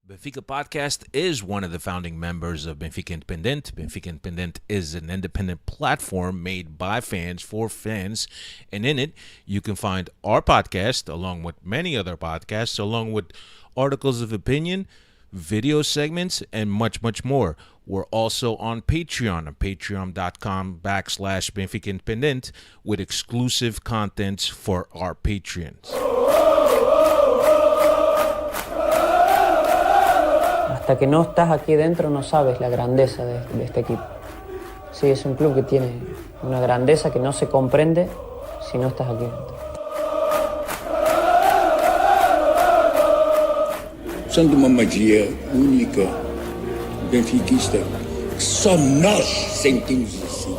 Benfica Podcast is one of the founding members of Benfica Independent. Benfica Independent is an independent platform made by fans for fans. And in it, you can find our podcast, along with many other podcasts, along with articles of opinion, video segments, and much, much more. We're also on patreon.com/Benfica Independent with exclusive contents for our patrons. Hasta que no estás aquí dentro no sabes la grandeza de este equipo. Sí, es un club que tiene una grandeza que no se comprende si no estás aquí dentro. São de uma magia única, benfiquista, que só nós sentimos assim.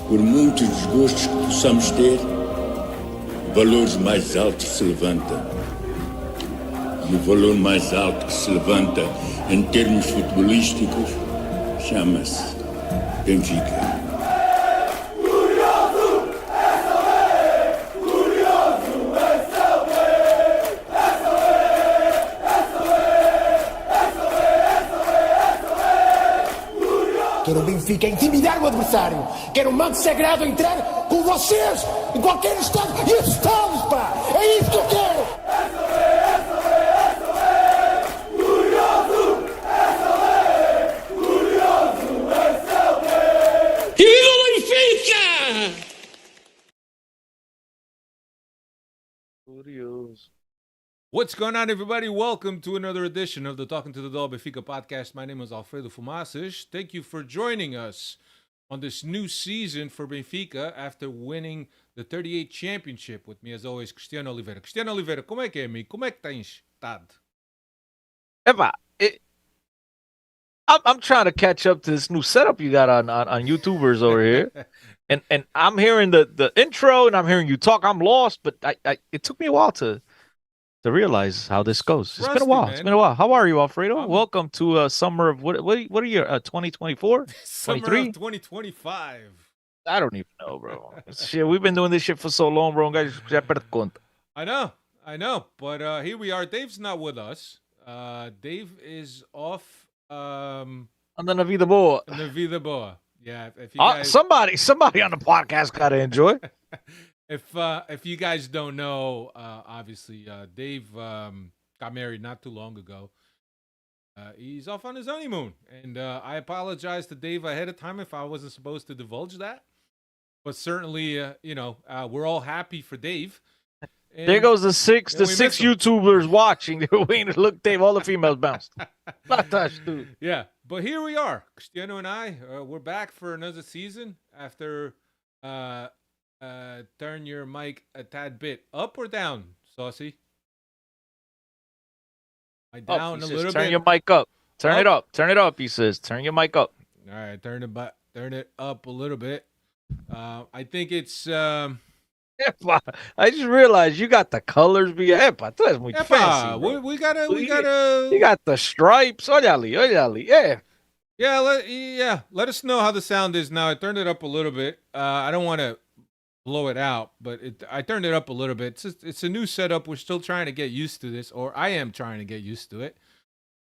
Por muitos desgostos que possamos ter, valores mais altos se levantam. E o valor mais alto que se levanta em termos futebolísticos chama-se Benfica. Quero o Benfica intimidar o adversário. Quero o manto sagrado entrar com vocês em qualquer estado. E estamos, pá! É isso que eu quero! What's going on, everybody? Welcome to another edition of the Talking to the Doll Benfica podcast. My name is Alfredo Fumaças. Thank you for joining us on this new season for Benfica after winning the 38 championship. With me, as always, Cristiano Oliveira. Cristiano Oliveira, como é que é, amigo? Como é que tens estado? Eva, I'm trying to catch up to this new setup you got on YouTubers over here. And I'm hearing the intro and I'm hearing you talk. I'm lost, but it took me a while to realize how this goes. It's been a while. Man. It's been a while. How are you, Alfredo? Welcome to summer of what are you 2024? Summer of 2025. I don't even know, bro. Shit, we've been doing this shit for so long, bro. I know. But here we are. Dave's not with us. Dave is off on the Navida Boa. Navida Boa. Yeah, if you guys... somebody on the podcast gotta enjoy. If you guys don't know, obviously Dave got married not too long ago. He's off on his honeymoon, and I apologize to Dave ahead of time if I wasn't supposed to divulge that. But certainly, we're all happy for Dave. And there goes the six YouTubers watching. They're waiting to look, Dave. All the females bounced. Not touched, dude. Yeah, but here we are, Cristiano and I. We're back for another season after. Turn your mic a tad bit up or down, Saucy? Down a little bit. Turn your mic up. Turn it up. Turn it up, he says. Turn your mic up. All right, turn it up a little bit. I think it's I just realized you got the colors. Epa, tú eres muy fancy. We gotta. You got the stripes. Óyale. Yeah. Let us know how the sound is now. I turned it up a little bit. I don't want to blow it out, but I turned it up a little bit. It's a new setup. We're still trying to get used to this, or I am trying to get used to it.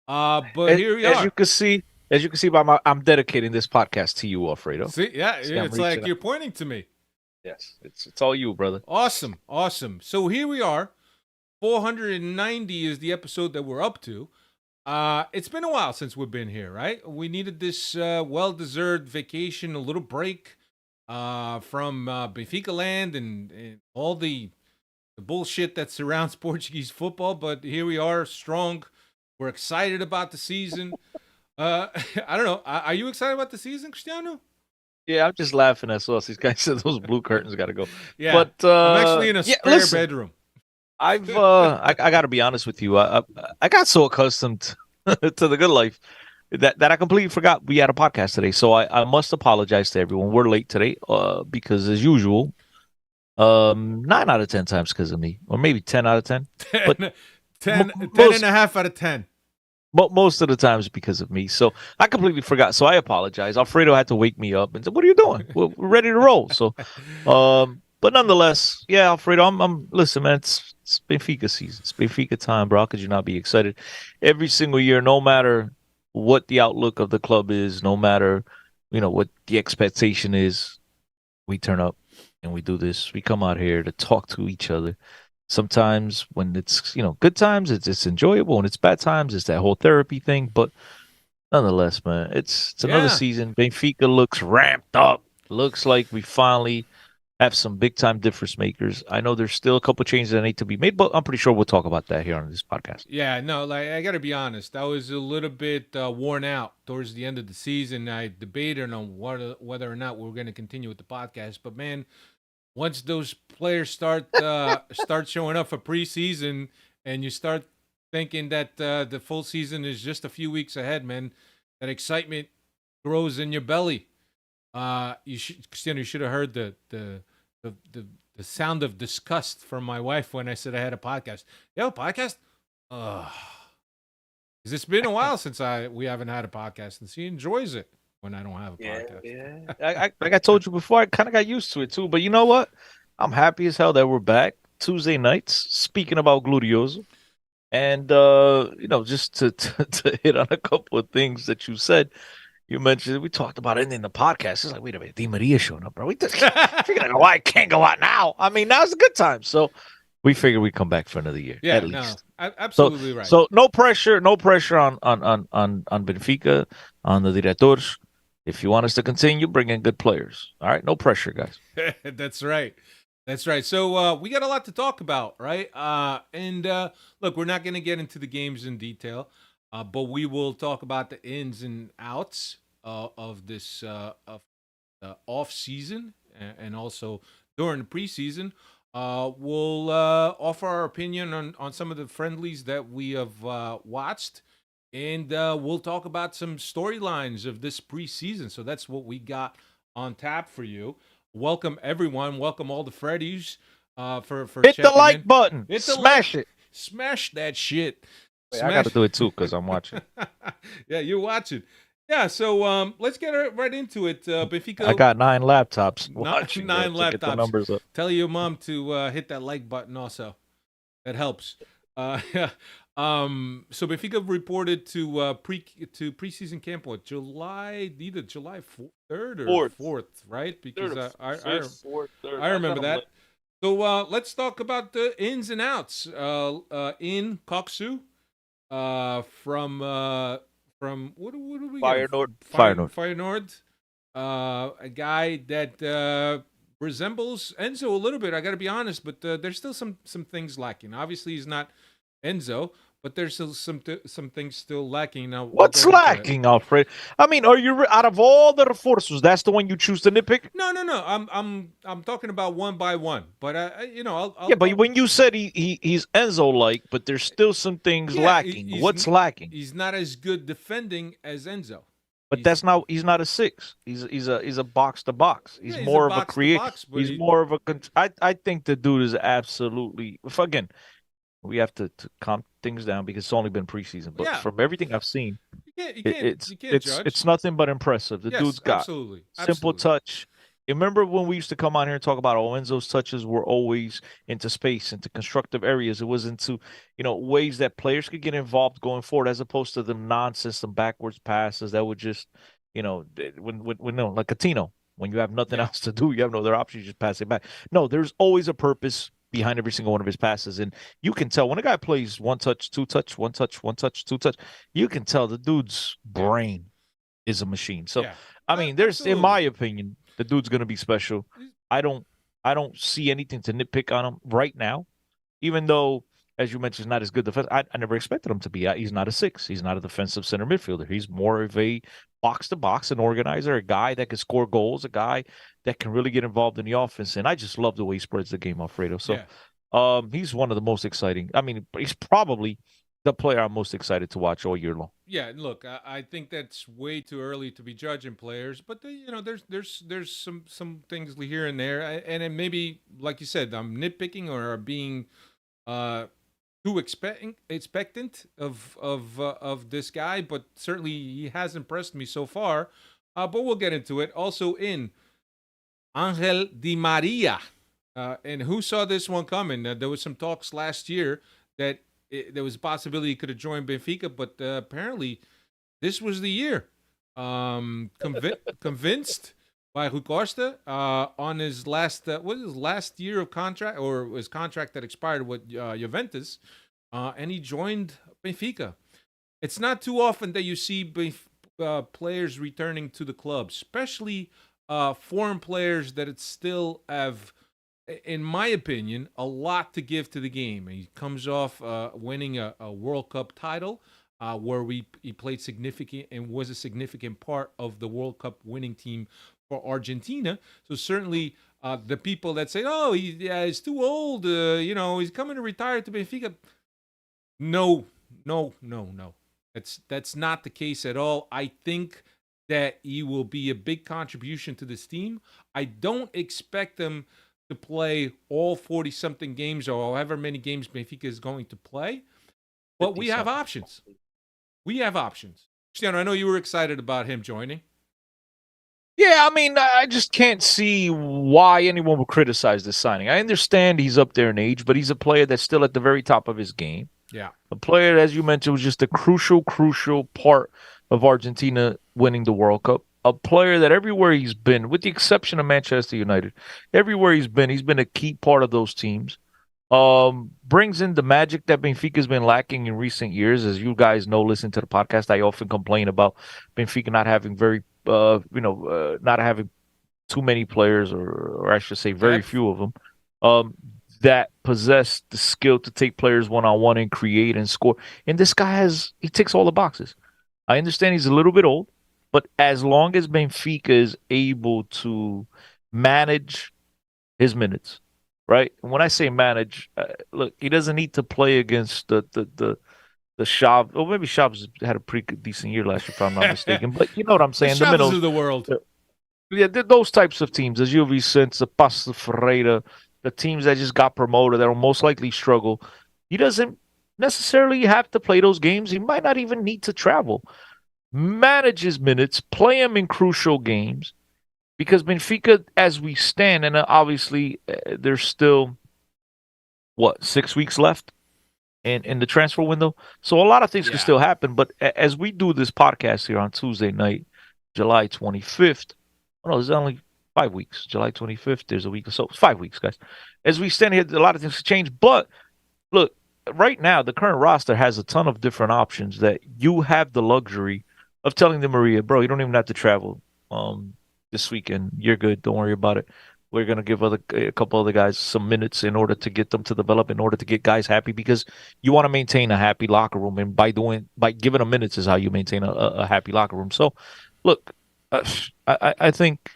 But here we are. As you can see by I'm dedicating this podcast to you, Alfredo. See, yeah, it's like you're pointing to me. Yes, it's all you, brother. Awesome. So here we are. 490 is the episode that we're up to. It's been a while since we've been here, right? We needed this well-deserved vacation, a little break from Benfica land and all the bullshit that surrounds Portuguese football. But here we are, strong. We're excited about the season. I don't know. Are you excited about the season, Cristiano? Yeah, I'm just laughing at us. These guys said those blue curtains got to go. Yeah, but I'm actually in a spare bedroom. I got to be honest with you. I got so accustomed to the good life that I completely forgot we had a podcast today. So I must apologize to everyone. We're late today because, as usual, 9 out of 10 times because of me, or maybe 10 out of 10. 10 and a half out of 10. But most of the times because of me. So I completely forgot. So I apologize. Alfredo had to wake me up and said, "What are you doing? We're ready to roll." So But nonetheless, yeah, Alfredo, I'm listen, man. It's Benfica season. It's Benfica time, bro. How could you not be excited? Every single year, no matter what the outlook of the club is, no matter what the expectation is, we turn up and we do this. We come out here to talk to each other. Sometimes when it's good times, it's enjoyable. When it's bad times, it's that whole therapy thing. But nonetheless, man, it's another Yeah. season. Benfica looks ramped up. Looks like we finally have some big time difference makers. I know there's still a couple changes that need to be made, but I'm pretty sure we'll talk about that here on this podcast. Yeah, no, like I got to be honest, I was a little bit worn out towards the end of the season. I debated on whether or not we were going to continue with the podcast, but man, once those players start showing up for preseason, and you start thinking that the full season is just a few weeks ahead, man, that excitement grows in your belly. Cristiano, you should have heard the sound of disgust from my wife when I said I had a podcast. You have a podcast? Because it's been a while since we haven't had a podcast, and she enjoys it when I don't have a podcast. Yeah. Like I told you before, I kind of got used to it too. But you know what? I'm happy as hell that we're back Tuesday nights. Speaking about Glorioso, and just to hit on a couple of things that you said. You mentioned we talked about it in the podcast. It's like, wait a minute, Di Maria showing up, bro. We figured why it can't go out now. I mean, now's a good time. So we figure we come back for another year. Yeah, at least. Absolutely right. So no pressure on Benfica, on the directors. If you want us to continue, bring in good players. All right, no pressure, guys. That's right. That's right. So we got a lot to talk about, right? And look, we're not going to get into the games in detail, but we will talk about the ins and outs of this of the off season and also during the preseason. We'll offer our opinion on some of the friendlies that we have watched, and we'll talk about some storylines of this preseason. So that's what we got on tap for you. Welcome everyone. Welcome all the Freddies for hit the checking like in. button. Hit the Smash like. it. Smash that shit. Wait, I got to do it too because I'm watching. Yeah, you're watching. Yeah, so let's get right into it. Benfica. I got 9 laptops. Nine Watching, bro, to laptops. get the numbers up. Tell your mom to hit that like button also. That helps. Yeah. So Benfica reported to preseason camp what either July 3rd or 4th, right? Because I remember that. So let's talk about the ins and outs. In Koksu, from what do we get? Feyenoord. A guy that resembles Enzo a little bit. I got to be honest, but there's still some things lacking. Obviously, he's not Enzo, but there's still some things still lacking. Now, what's lacking, Alfred? I mean, are you out of all the refuerzos, that's the one you choose to nitpick? No. I'm talking about one by one. But I'll but when you said he's Enzo-like, but there's still some things lacking. What's lacking? He's not as good defending as Enzo. But he's not a 6. He's a box to box. He's more of a creator. He's more of a. I think the dude is absolutely. Again, we have to calm things down because it's only been preseason. But from everything I've seen, you can't judge. It's nothing but impressive. The dude's got simple touch. You remember when we used to come on here and talk about Enzo's touches were always into space, into constructive areas. It was into, ways that players could get involved going forward as opposed to the nonsense, some backwards passes that would just, like Coutinho, when you have nothing else to do, you have no other option, you just pass it back. No, there's always a purpose behind every single one of his passes. And you can tell when a guy plays one touch, two touch, one touch, one touch, two touch, you can tell the dude's brain is a machine. So, I mean, in my opinion, the dude's going to be special. I don't see anything to nitpick on him right now, even though, as you mentioned, he's not as good defense. I never expected him to be. He's not a 6. He's not a defensive center midfielder. He's more of a box-to-box, an organizer, a guy that can score goals, a guy that can really get involved in the offense. And I just love the way he spreads the game, Alfredo. So he's one of the most exciting. I mean, he's probably the player I'm most excited to watch all year long. Yeah, look, I think that's way too early to be judging players, but there's some things here and there, and then maybe, like you said, I'm nitpicking or being too expectant of this guy, but certainly he has impressed me so far. But we'll get into it. Also in Angel Di Maria. And who saw this one coming? There was some talks last year that there was a possibility he could have joined Benfica, but apparently this was the year. Convinced by Rui Costa on his last what is his last year of contract, or his contract that expired with Juventus, and he joined Benfica. It's not too often that you see players returning to the club, especially foreign players that it still have, in my opinion, a lot to give to the game. He comes off winning a World Cup title, where he played significant and was a significant part of the World Cup winning team for Argentina. So certainly, the people that say, "Oh, he's too old," he's coming to retire to Benfica. No, no, no, no. That's not the case at all. I think that he will be a big contribution to this team. I don't expect him to play all 40 something games or however many games Benfica is going to play, but we have options. We have options. Cristiano, I know you were excited about him joining. Yeah, I mean, I just can't see why anyone would criticize this signing. I understand he's up there in age, but he's a player that's still at the very top of his game. Yeah. A player, as you mentioned, was just a crucial part of Argentina winning the World Cup. A player that everywhere he's been, with the exception of Manchester United, everywhere he's been a key part of those teams. Brings in the magic that Benfica's been lacking in recent years. As you guys know, listen to the podcast, I often complain about Benfica not having not having too many players, or I should say, very few of them, that possess the skill to take players one-on-one and create and score. And this guy he ticks all the boxes. I understand he's a little bit old, but as long as Benfica is able to manage his minutes, right? And when I say manage, look, he doesn't need to play against the Shav. Or maybe Shav's had a pretty decent year last year, if I'm not mistaken. But you know what I'm saying? The Shavs of the world. Yeah, those types of teams, as Gil Vicente, the Pasto Ferreira, the teams that just got promoted that will most likely struggle. He doesn't necessarily have to play those games. He might not even need to travel. Manage his minutes, play him in crucial games, because Benfica, as we stand, and obviously there's still, 6 weeks left in the transfer window. So a lot of things can still happen. But as we do this podcast here on Tuesday night, July 25th, no, there's only 5 weeks. July 25th, there's a week or so. It's 5 weeks, guys. As we stand here, a lot of things can change. But look, right now, the current roster has a ton of different options that you have the luxury of telling the Maria, bro, you don't even have to travel this weekend. You're good. Don't worry about it. We're going to give a couple other guys some minutes in order to get them to develop, in order to get guys happy, because you want to maintain a happy locker room. And by giving them minutes is how you maintain a happy locker room. So, look, I think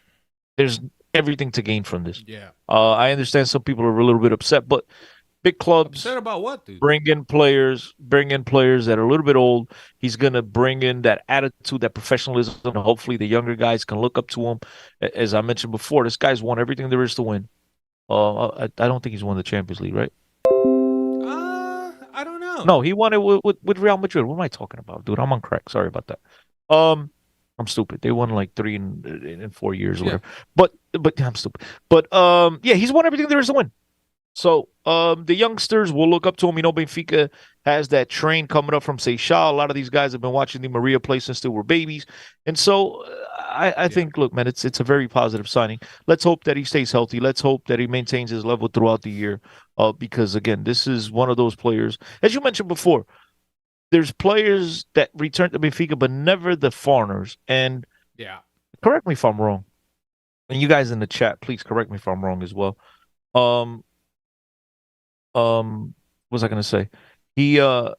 there's everything to gain from this. Yeah. I understand some people are a little bit upset, but big clubs upset about what, dude? Bring in players that are a little bit old. He's gonna bring in that attitude, that professionalism, and hopefully the younger guys can look up to him. As I mentioned before, this guy's won everything there is to win. I don't think he's won the Champions League, right? I don't know. No, he won it with Real Madrid. What am I talking about, dude? I'm on crack. Sorry about that. I'm stupid. They won like 3 in 4 years or whatever. But I'm stupid. But he's won everything there is to win. So the youngsters will look up to him. You know, Benfica has that train coming up from Seychelles. A lot of these guys have been watching the Maria play since they were babies. And so I think, look, man, it's a very positive signing. Let's hope that he stays healthy. Let's hope that he maintains his level throughout the year. Because, again, this is one of those players, as you mentioned before, there's players that return to Benfica, but never the foreigners. And correct me if I'm wrong. And you guys in the chat, please correct me if I'm wrong as well. What was I going to say? What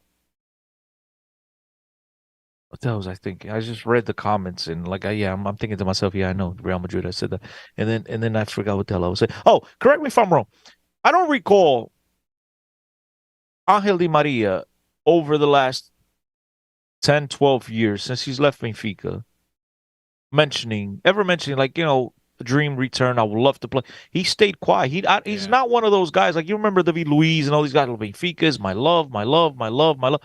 the hell was I thinking? I just read the comments and I'm thinking to myself, I know Real Madrid. I said that, and then I forgot what the hell I was saying. Oh, correct me if I'm wrong. I don't recall Angel Di Maria over the last 10, 12 years since he's left Benfica mentioning a dream return. I would love to play. He stayed quiet. He's not one of those guys like you remember David Luiz and all these guys. Benfica is my love, my love, my love, my love.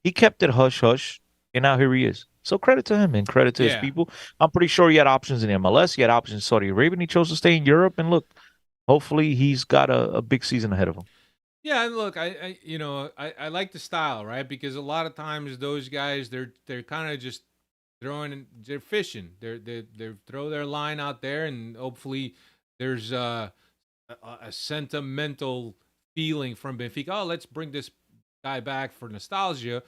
He kept it hush hush, and now here he is. So credit to him and credit to his people. I'm pretty sure he had options in MLS. He had options in Saudi Arabia, and he chose to stay in Europe. And look, hopefully he's got a big season ahead of him. Yeah, and look, I like the style, right? Because a lot of times those guys, they're kind of just they're fishing. They throw their line out there, and hopefully there's a sentimental feeling from Benfica. Oh, let's bring this guy back for nostalgia.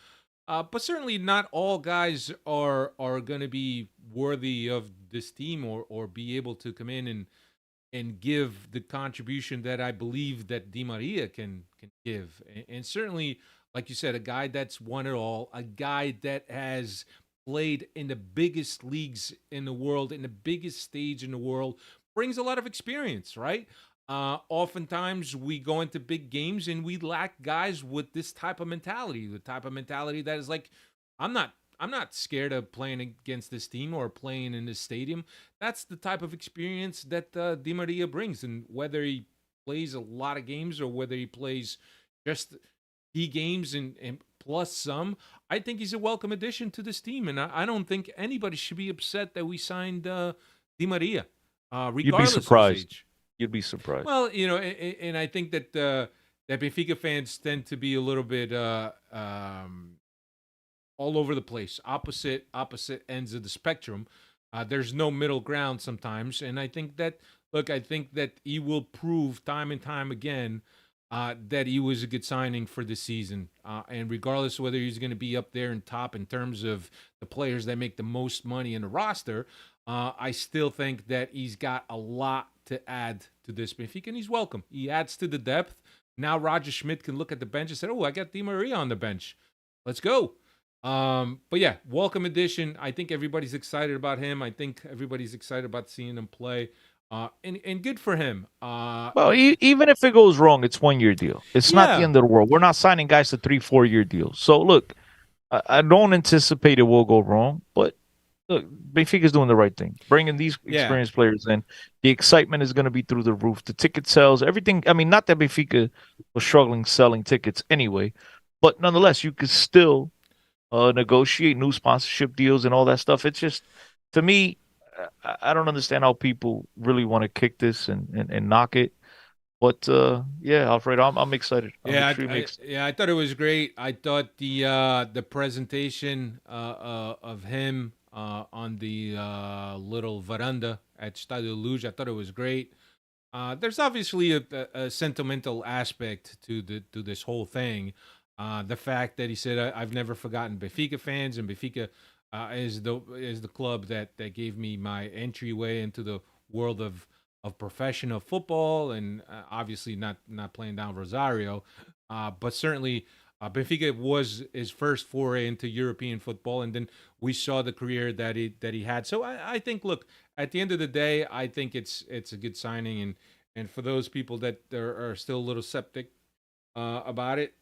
But certainly not all guys are going to be worthy of this team or be able to come in and give the contribution that I believe that Di Maria can give. And certainly, like you said, a guy that's won it all, a guy that has played in the biggest leagues in the world, in the biggest stage in the world, brings a lot of experience, right? Oftentimes we go into big games and we lack guys with this type of mentality, the type of mentality that is like, I'm not I'm not scared of playing against this team or playing in this stadium. That's the type of experience that Di Maria brings. And whether he plays a lot of games or whether he plays just key games and plus some, I think he's a welcome addition to this team. And I don't think anybody should be upset that we signed Di Maria, You'd be regardless of his surprised. age. You'd be surprised. Well, and I think that that Benfica fans tend to be a little bit all over the place, opposite ends of the spectrum. There's no middle ground sometimes, and I think that he will prove time and time again that he was a good signing for this season. And regardless of whether he's going to be up there in top in terms of the players that make the most money in the roster, I still think that he's got a lot to add to this Benfica, and he's welcome. He adds to the depth. Now Roger Schmidt can look at the bench and say, "Oh, I got Di Maria on the bench. Let's go." But yeah, welcome addition. I think everybody's excited about him. I think everybody's excited about seeing him play. And good for him. Well, even if it goes wrong, it's 1 year deal. It's not the Yeah. end of the world. We're not signing guys to 3-4 year deals. So look, I don't anticipate it will go wrong, but look, Benfica's doing the right thing, bringing these Yeah. experienced players in. The excitement is going to be through the roof. The ticket sales, everything. I mean, not that Benfica was struggling selling tickets anyway, but nonetheless, you could still negotiate new sponsorship deals and all that stuff. It's just, to me, I don't understand how people really want to kick this and knock it. But yeah, Alfredo, I'm excited. I'm extremely excited. I thought it was great. I thought the presentation of him on the little veranda at Stadio Luge, I thought it was great. There's obviously a sentimental aspect to this whole thing. The fact that he said, "I've never forgotten Benfica fans," and Benfica is the club that gave me my entryway into the world of professional football, and obviously not playing down Rosario, but certainly Benfica was his first foray into European football, and then we saw the career that he had. So I think, look, at the end of the day, I think it's a good signing, and for those people that are still a little skeptic about it,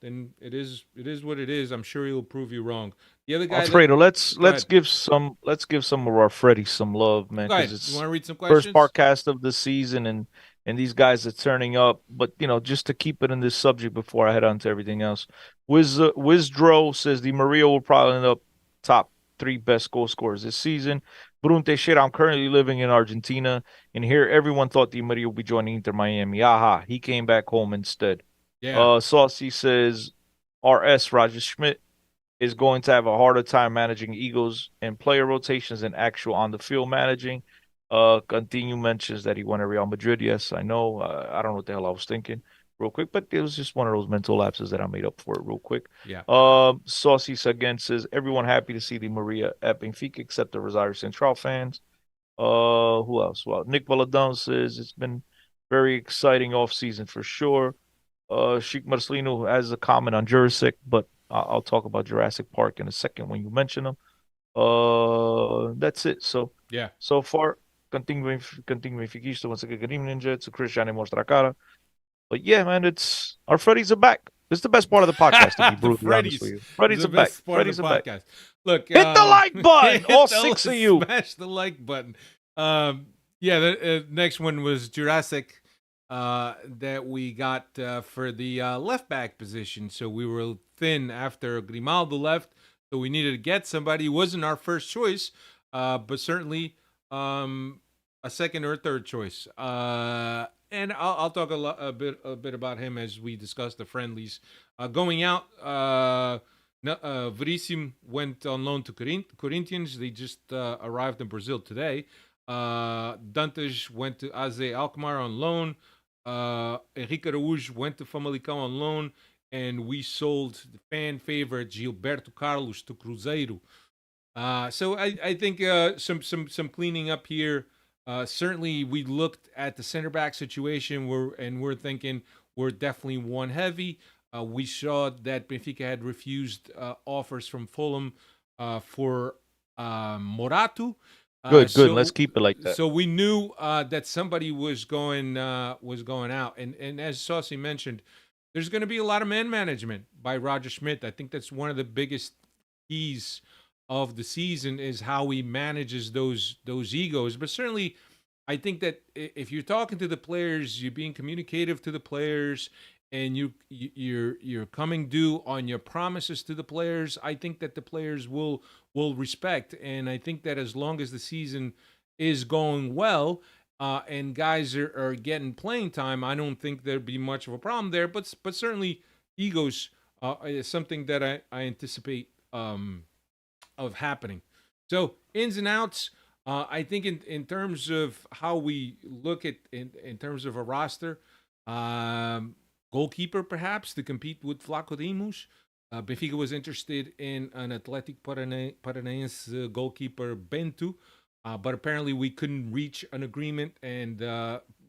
then it is what it is. I'm sure he'll prove you wrong. The other guy, Alfredo, let's ahead. give some of our Freddies some love, man, Go ahead. because You it's want to read some first questions? podcast of the season, and these guys are turning up. But just to keep it in this subject before I head on to everything else, Wizdro says Di Maria will probably end up top 3 best goal scorers this season. Bruno Teixeira, I'm currently living in Argentina, and here everyone thought Di Maria would be joining Inter Miami. Aha, he came back home instead. Yeah. Saucy says RS Roger Schmidt is going to have a harder time managing egos and player rotations than actual on the field managing. Continue mentions that he went to Real Madrid. Yes, I know. I don't know what the hell I was thinking real quick, but it was just one of those mental lapses that I made up for it real quick. Yeah. Saucy again says everyone happy to see Di Maria at Benfica except the Rosario Central fans. Who else? Well, Nick Valadon says it's been very exciting off season for sure. Sheik Marcelino has a comment on Jurassic, but I'll talk about Jurassic Park in a second when you mention them. That's it. So Yeah. so far, continue Benfiquista once again. Good evening, Ninja. It's a Cristiano Mostra Cara. But yeah, man, it's our Freddies are back. It's the best part of the podcast, to be The brutally honest with you. Freddies the are back. best part of Freddies the are back. podcast. Look, Hit the like button, hit all the 6 of you. Smash the like button. Yeah, the next one was Jurassic that we got for the left back position. So we were thin after Grimaldo left, so we needed to get somebody. He wasn't our first choice, but certainly a a second or third choice. And I'll talk a bit about him as we discuss the friendlies. Going out, Veríssimo went on loan to Corinthians. They just arrived in Brazil today. Dantas went to AZ Alkmaar on loan. Henrique Araújo went to Famalicão on loan. And we sold the fan favorite Gilberto Carlos to Cruzeiro. So I think some cleaning up here. Certainly, we looked at the center back situation, we're thinking we're definitely one heavy. We saw that Benfica had refused offers from Fulham for Morato. Good. Let's keep it like that. So we knew that somebody was going out, and as Saucy mentioned, there's going to be a lot of man management by Roger Schmidt. I think that's one of the biggest keys of the season is how he manages those egos. But certainly, I think that if you're talking to the players, you're being communicative to the players, and you're coming due on your promises to the players, I think that the players will respect. And I think that as long as the season is going well, and guys are getting playing time, I don't think there'd be much of a problem there. But certainly, egos is something that I anticipate of happening. So ins and outs. I think in terms of how we look at in terms of a roster, goalkeeper perhaps to compete with Flaco Dimos. Benfica was interested in an Athletic Paranaense goalkeeper Bento, but apparently we couldn't reach an agreement, and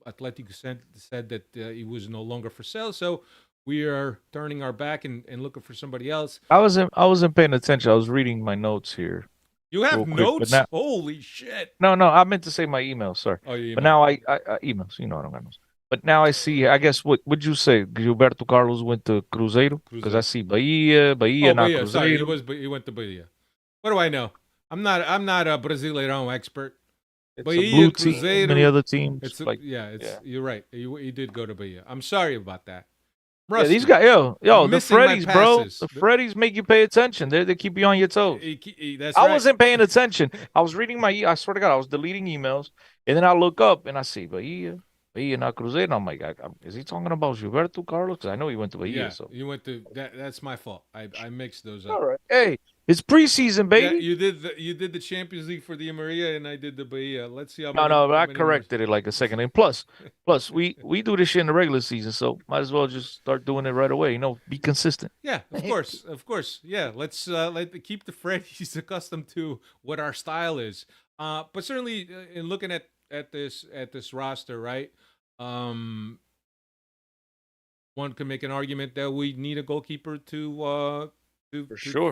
Athletic said that he was no longer for sale. So we are turning our back and looking for somebody else. I wasn't paying attention. I was reading my notes here. You have quick, notes? now, Holy shit! No, I meant to say my email. Sorry. Oh, your email. But now I emails. You know what I'm going to. But now I see. I guess what would you say? Gilberto Carlos went to Cruzeiro because I see Bahia, not Bahia. Cruzeiro. Sorry, he went to Bahia. What do I know? I'm not a Brasileirão expert. It's Bahia, a blue Cruzeiro, team. Many other teams. You're right. He did go to Bahia. I'm sorry about that. Yeah, these guys, yo, the Freddies, bro. The Freddies make you pay attention. They keep you on your toes. I wasn't paying attention. I was reading I swear to God, I was deleting emails, and then I look up and I see Bahia, not Cruzeiro. And I'm like, is he talking about Gilberto Carlos? Because I know he went to Bahia. Yeah, so you went to that. That's my fault. I mixed those up. All right. Hey, it's preseason, baby. Yeah, you did the Champions League for the Maria, and I did the Bahia. Let's see how. No, I corrected it like a second. And plus, we do this shit in the regular season, so might as well just start doing it right away. Be consistent. Yeah, of course. Yeah, let's keep the Freddies accustomed to what our style is. But certainly, in looking at this roster, right? One can make an argument that we need a goalkeeper to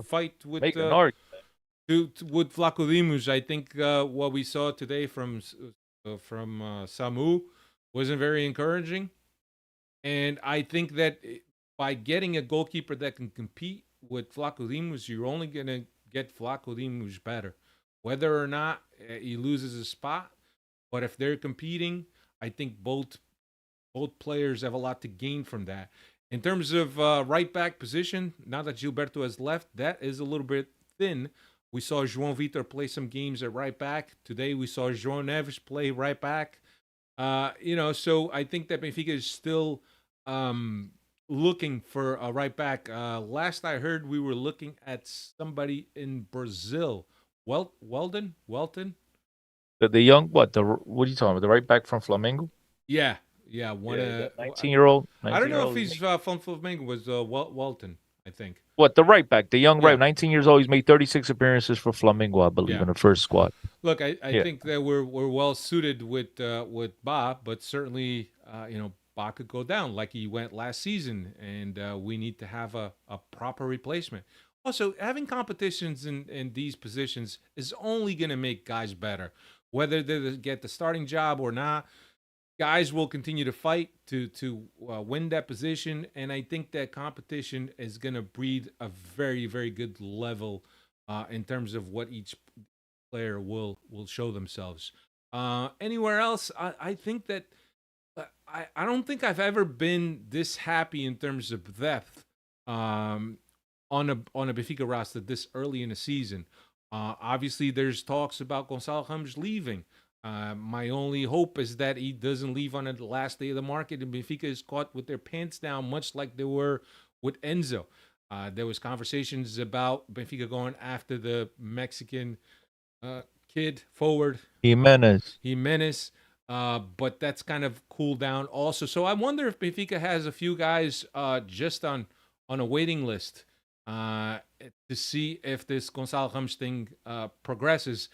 fight with make an argument. with Flaco Dimos. I think what we saw today from Samu wasn't very encouraging, and I think that by getting a goalkeeper that can compete with Flaco Dimos, you're only gonna get Flaco Dimos better, whether or not he loses his spot. But if they're competing, I think both players have a lot to gain from that. In terms of right back position, now that Gilberto has left, that is a little bit thin. We saw João Vitor play some games at right back. Today we saw João Neves play right back. So I think that Benfica is still looking for a right back. Last I heard, we were looking at somebody in Brazil. Welton? The young, what are you talking about? The right back from Flamengo? Yeah, 19-year-old. I don't know if he's from Flamengo. Was Walton, I think. What, the right back, the young right, 19 years old. He's made 36 appearances for Flamengo, I believe, in the first squad. Look, I think that we're well suited with Ba, but certainly Ba could go down like he went last season, and we need to have a proper replacement. Also, having competitions in these positions is only going to make guys better, whether they get the starting job or not. Guys will continue to fight to win that position, and I think that competition is going to breed a very, very good level in terms of what each player will show themselves. Anywhere else, I think that I don't think I've ever been this happy in terms of depth on a Benfica roster this early in the season. Obviously, there's talks about Gonçalo Ramos leaving. My only hope is that he doesn't leave on the last day of the market and Benfica is caught with their pants down, much like they were with Enzo. There was conversations about Benfica going after the Mexican kid forward Jimenez. but that's kind of cooled down also. So I wonder if Benfica has a few guys just on a waiting list to see if this Gonçalo Ramos thing progresses.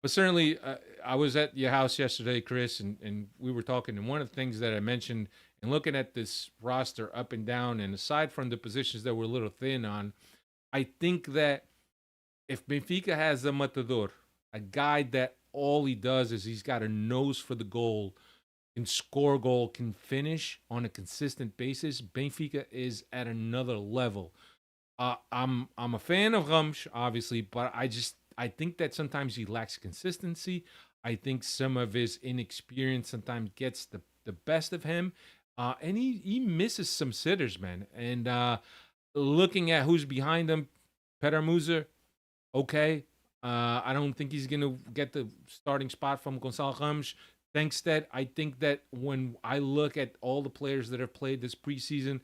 But certainly, I was at your house yesterday, Chris, and we were talking. And one of the things that I mentioned, and looking at this roster up and down, and aside from the positions that we're a little thin on, I think that if Benfica has a matador, a guy that all he does is he's got a nose for the goal, can score a goal, can finish on a consistent basis, Benfica is at another level. I'm a fan of Rams, obviously, but I think that sometimes he lacks consistency. I think some of his inexperience sometimes gets the best of him, and he misses some sitters, man. And looking at who's behind him, Petar Musa, okay. I don't think he's gonna get the starting spot from Gonçalo Ramos. Tankstead, I think that when I look at all the players that have played this preseason,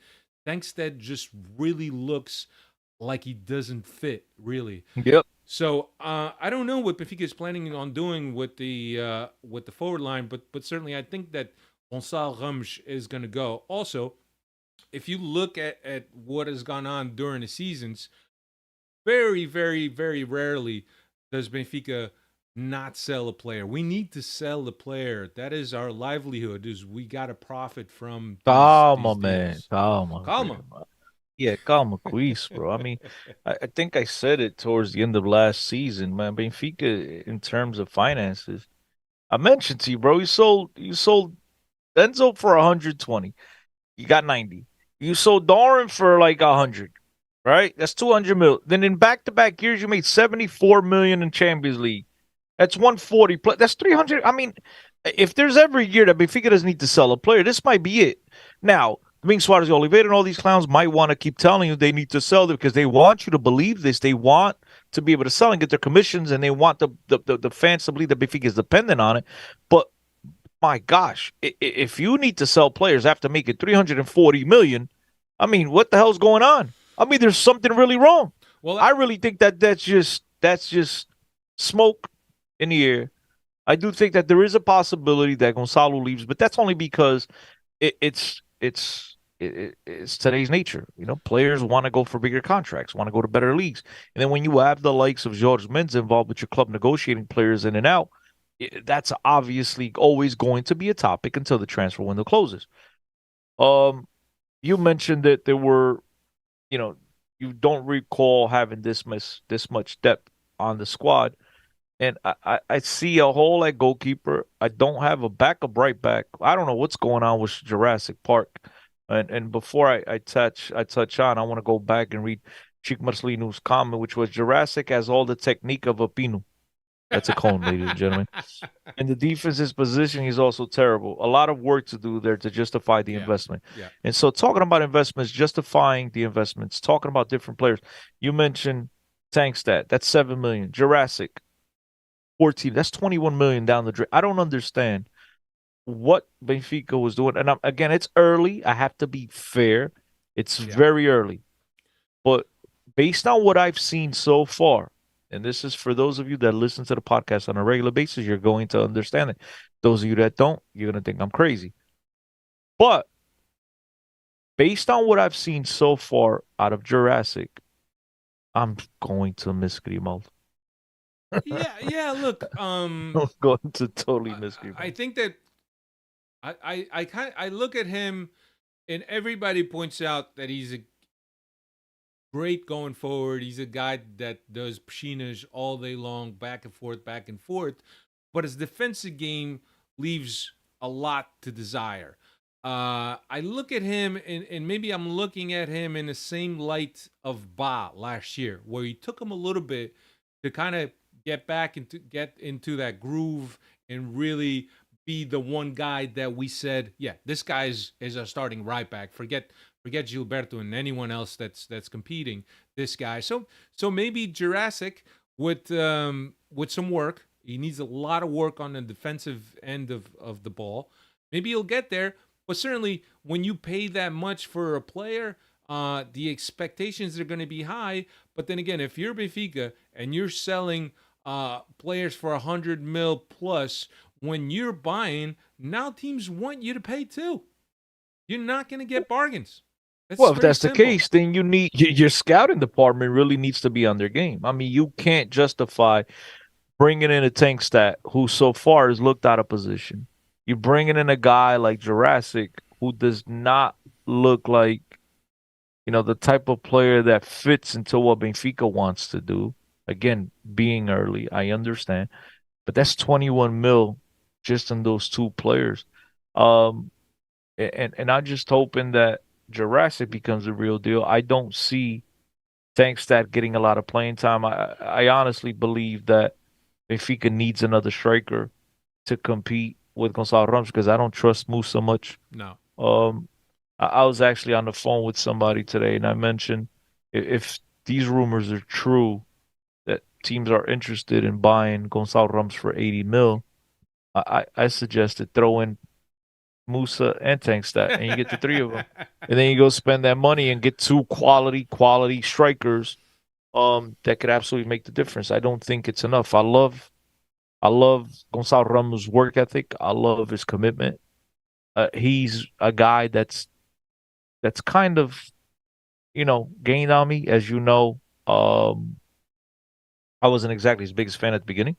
Tankstead just really looks like he doesn't fit, really. Yep. So I don't know what Benfica is planning on doing with the forward line, but certainly I think that Gonçalo Ramos is going to go. Also, if you look at what has gone on during the seasons, very, very, very rarely does Benfica not sell a player. We need to sell the player. That is our livelihood. Is we got to profit from Calma, these man. deals. Calma. Calma. Yeah, calma com isso, bro. I mean, I think I said it towards the end of last season, man. Benfica, in terms of finances, I mentioned to you, bro. You sold Denzel for 120. You got 90. You sold Darren for like 100, right? That's 200 mil. Then in back-to-back years, you made 74 million in Champions League. That's 140 plus. That's 300. I mean, if there's every year that Benfica doesn't need to sell a player, this might be it. Now, Domingos Suarez Oliveira and all these clowns might want to keep telling you they need to sell them because they want you to believe this. They want to be able to sell and get their commissions, and they want the fans to believe that Benfica is dependent on it. But my gosh, if you need to sell players after making 340 million, I mean, what the hell's going on? I mean, there's something really wrong. Well, I really think that's just smoke in the air. I do think that there is a possibility that Gonçalo leaves, but that's only because it's today's nature. You know, players want to go for bigger contracts, want to go to better leagues, and then when you have the likes of Jorge Mendes involved with your club negotiating players in and out, that's obviously always going to be a topic until the transfer window closes. You mentioned that there were, you don't recall having this much depth on the squad. And I see a hole at goalkeeper. I don't have a backup right back. I don't know what's going on with Jurassic Park. And before I touch on, I want to go back and read Chico Marcelino's comment, which was Jurassic has all the technique of a Pino. That's a cone, ladies and gentlemen. And the defense's position is also terrible. A lot of work to do there to justify the investment. Yeah. And so talking about investments, justifying the investments, talking about different players. You mentioned Tankstat. That's 7 million. Jurassic, 14. That's 21 million down the drain. I don't understand what Benfica was doing. And again, it's early. I have to be fair. It's very early. But based on what I've seen so far, and this is for those of you that listen to the podcast on a regular basis, you're going to understand it. Those of you that don't, you're going to think I'm crazy. But based on what I've seen so far out of Jurassic, I'm going to miss Grimaldo. Yeah. Look, I'm going to totally miss Grimaldo. I think that I look at him, and everybody points out that he's a great going forward. He's a guy that does piscinas all day long, back and forth, but his defensive game leaves a lot to desire. I look at him, and maybe I'm looking at him in the same light of Ba last year, where he took him a little bit to kind of get into that groove and really be the one guy that we said, yeah, this guy is a starting right back. Forget Gilberto and anyone else that's competing. This guy. So maybe Jurassic with some work, He needs a lot of work on the defensive end of the ball. Maybe he'll get there, but certainly when you pay that much for a player, the expectations are going to be high. But then again, if you're Benfica and you're selling players for 100 mil plus, when you're buying, now teams want you to pay too. You're not going to get bargains. It's Well, if very that's the simple. case, then your scouting department really needs to be on their game. I mean, you can't justify bringing in a tank stat who so far has looked out of position. You're bringing in a guy like Jurassic who does not look like, the type of player that fits into what Benfica wants to do. Again, being early, I understand, but that's 21 mil just on those two players. Um, and I'm just hoping that Jurassic becomes a real deal. I don't see Tankstad getting a lot of playing time. I honestly believe that Benfica needs another striker to compete with Gonçalo Ramos because I don't trust Musa much. No. I was actually on the phone with somebody today, and I mentioned if these rumors are true that teams are interested in buying Gonçalo Ramos for 80 mil, I suggested throw in Musa and Tankstad, and you get the three of them, and then you go spend that money and get two quality strikers, that could absolutely make the difference. I don't think it's enough. I love Gonçalo Ramos' work ethic. I love his commitment. He's a guy that's kind of gained on me, as you know. I wasn't exactly his biggest fan at the beginning,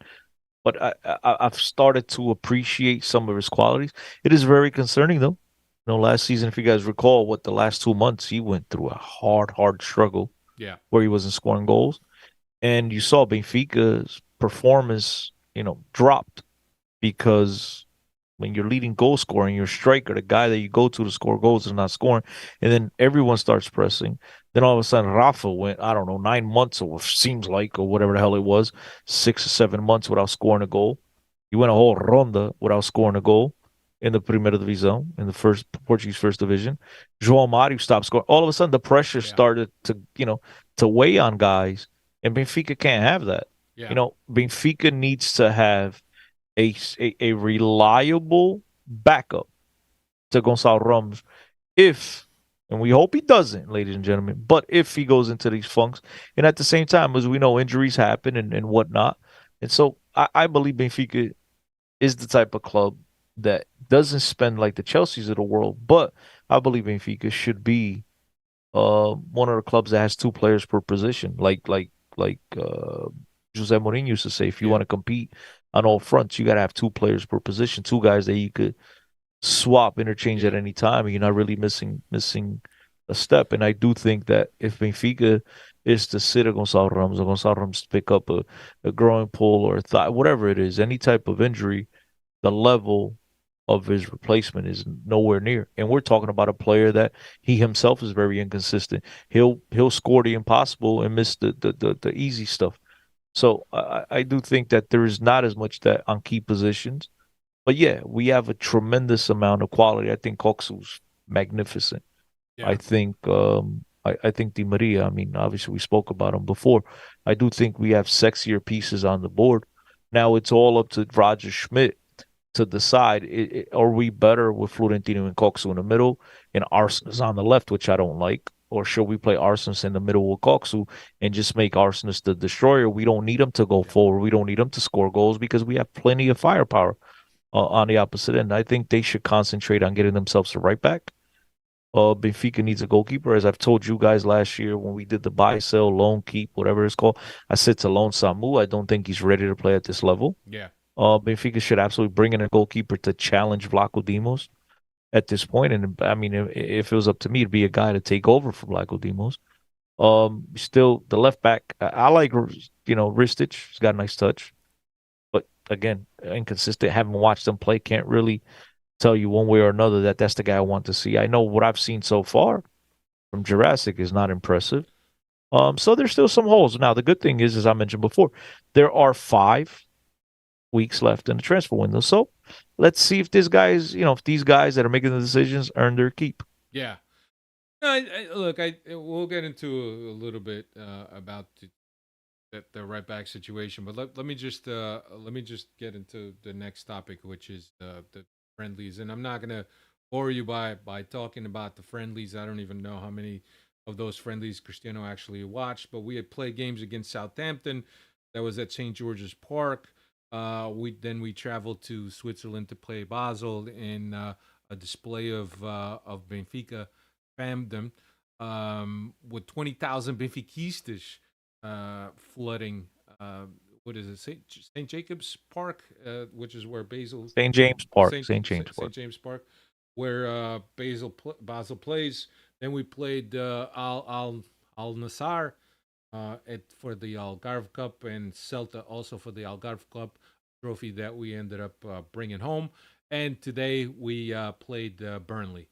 but I've started to appreciate some of his qualities. It is very concerning, though. Last season, if you guys recall, what the last 2 months he went through a hard struggle. Yeah. Where he wasn't scoring goals, and you saw Benfica's performance, dropped because when you're leading goal scoring, your striker, the guy that you go to score goals, is not scoring, and then everyone starts pressing. Then all of a sudden, Rafa went, I don't know, 9 months or seems like, or whatever the hell it was, 6 or 7 months without scoring a goal. He went a whole ronda without scoring a goal in the Primeira Divisão, in the first Portuguese first division. João Mario stopped scoring. All of a sudden, the pressure started to weigh on guys, and Benfica can't have that. Yeah. Benfica needs to have a reliable backup to Gonçalo Ramos and we hope he doesn't, ladies and gentlemen, but if he goes into these funks, and at the same time, as we know, injuries happen and whatnot. And so I believe Benfica is the type of club that doesn't spend like the Chelseas of the world, but I believe Benfica should be one of the clubs that has two players per position, like Jose Mourinho used to say, if you want to compete on all fronts, you got to have two players per position, two guys that you could swap, interchange at any time, and you're not really missing a step. And I do think that if Benfica is to sit a Gonçalo Ramos, or Gonçalo Ramos to pick up a growing pull or a thigh, whatever it is, any type of injury, the level of his replacement is nowhere near. And we're talking about a player that he himself is very inconsistent. He'll score the impossible and miss the easy stuff. So I do think that there is not as much that on key positions. But yeah, we have a tremendous amount of quality. I think Coxu's magnificent. Yeah. I think I think Di Maria, I mean, obviously we spoke about him before. I do think we have sexier pieces on the board. Now it's all up to Roger Schmidt to decide, are we better with Florentino and Coxu in the middle and Arsenis on the left, which I don't like? Or should we play Arsenis in the middle with Coxu and just make Arsenis the destroyer? We don't need him to go forward. We don't need him to score goals because we have plenty of firepower on the opposite end. I think they should concentrate on getting themselves a right back. Benfica needs a goalkeeper. As I've told you guys last year when we did the buy, sell, loan, keep, whatever it's called, I said to loan Samu, I don't think he's ready to play at this level. Yeah. Benfica should absolutely bring in a goalkeeper to challenge Vlaco Dimos at this point. And I mean, if it was up to me, it'd be a guy to take over for Vlaco Dimos. Still, the left back, I like, Ristic. He's got a nice touch. But again, inconsistent. Haven't watched him play. Can't really tell you one way or another that that's the guy I want to see. I know what I've seen so far from Jurassic is not impressive. So there's still some holes. Now, the good thing is, as I mentioned before, there are 5 weeks left in the transfer window. So let's see if these guys that are making the decisions earn their keep. Yeah. No, look, we'll get into a little bit about the right back situation. But let me just get into the next topic, which is the friendlies. And I'm not gonna bore you by talking about the friendlies. I don't even know how many of those friendlies Cristiano actually watched. But we had played games against Southampton. That was at St. George's Park. We traveled to Switzerland to play Basel in a display of Benfica fandom with 20,000 Benfiquistas flooding. What is it? St. Jacobs Park, which is where St. James Park. St. St. James Park. St. James Park, where Basel plays. Then we played Al Nassr for the Algarve Cup, and Celta also for the Algarve Cup trophy that we ended up bringing home. And today we played Burnley.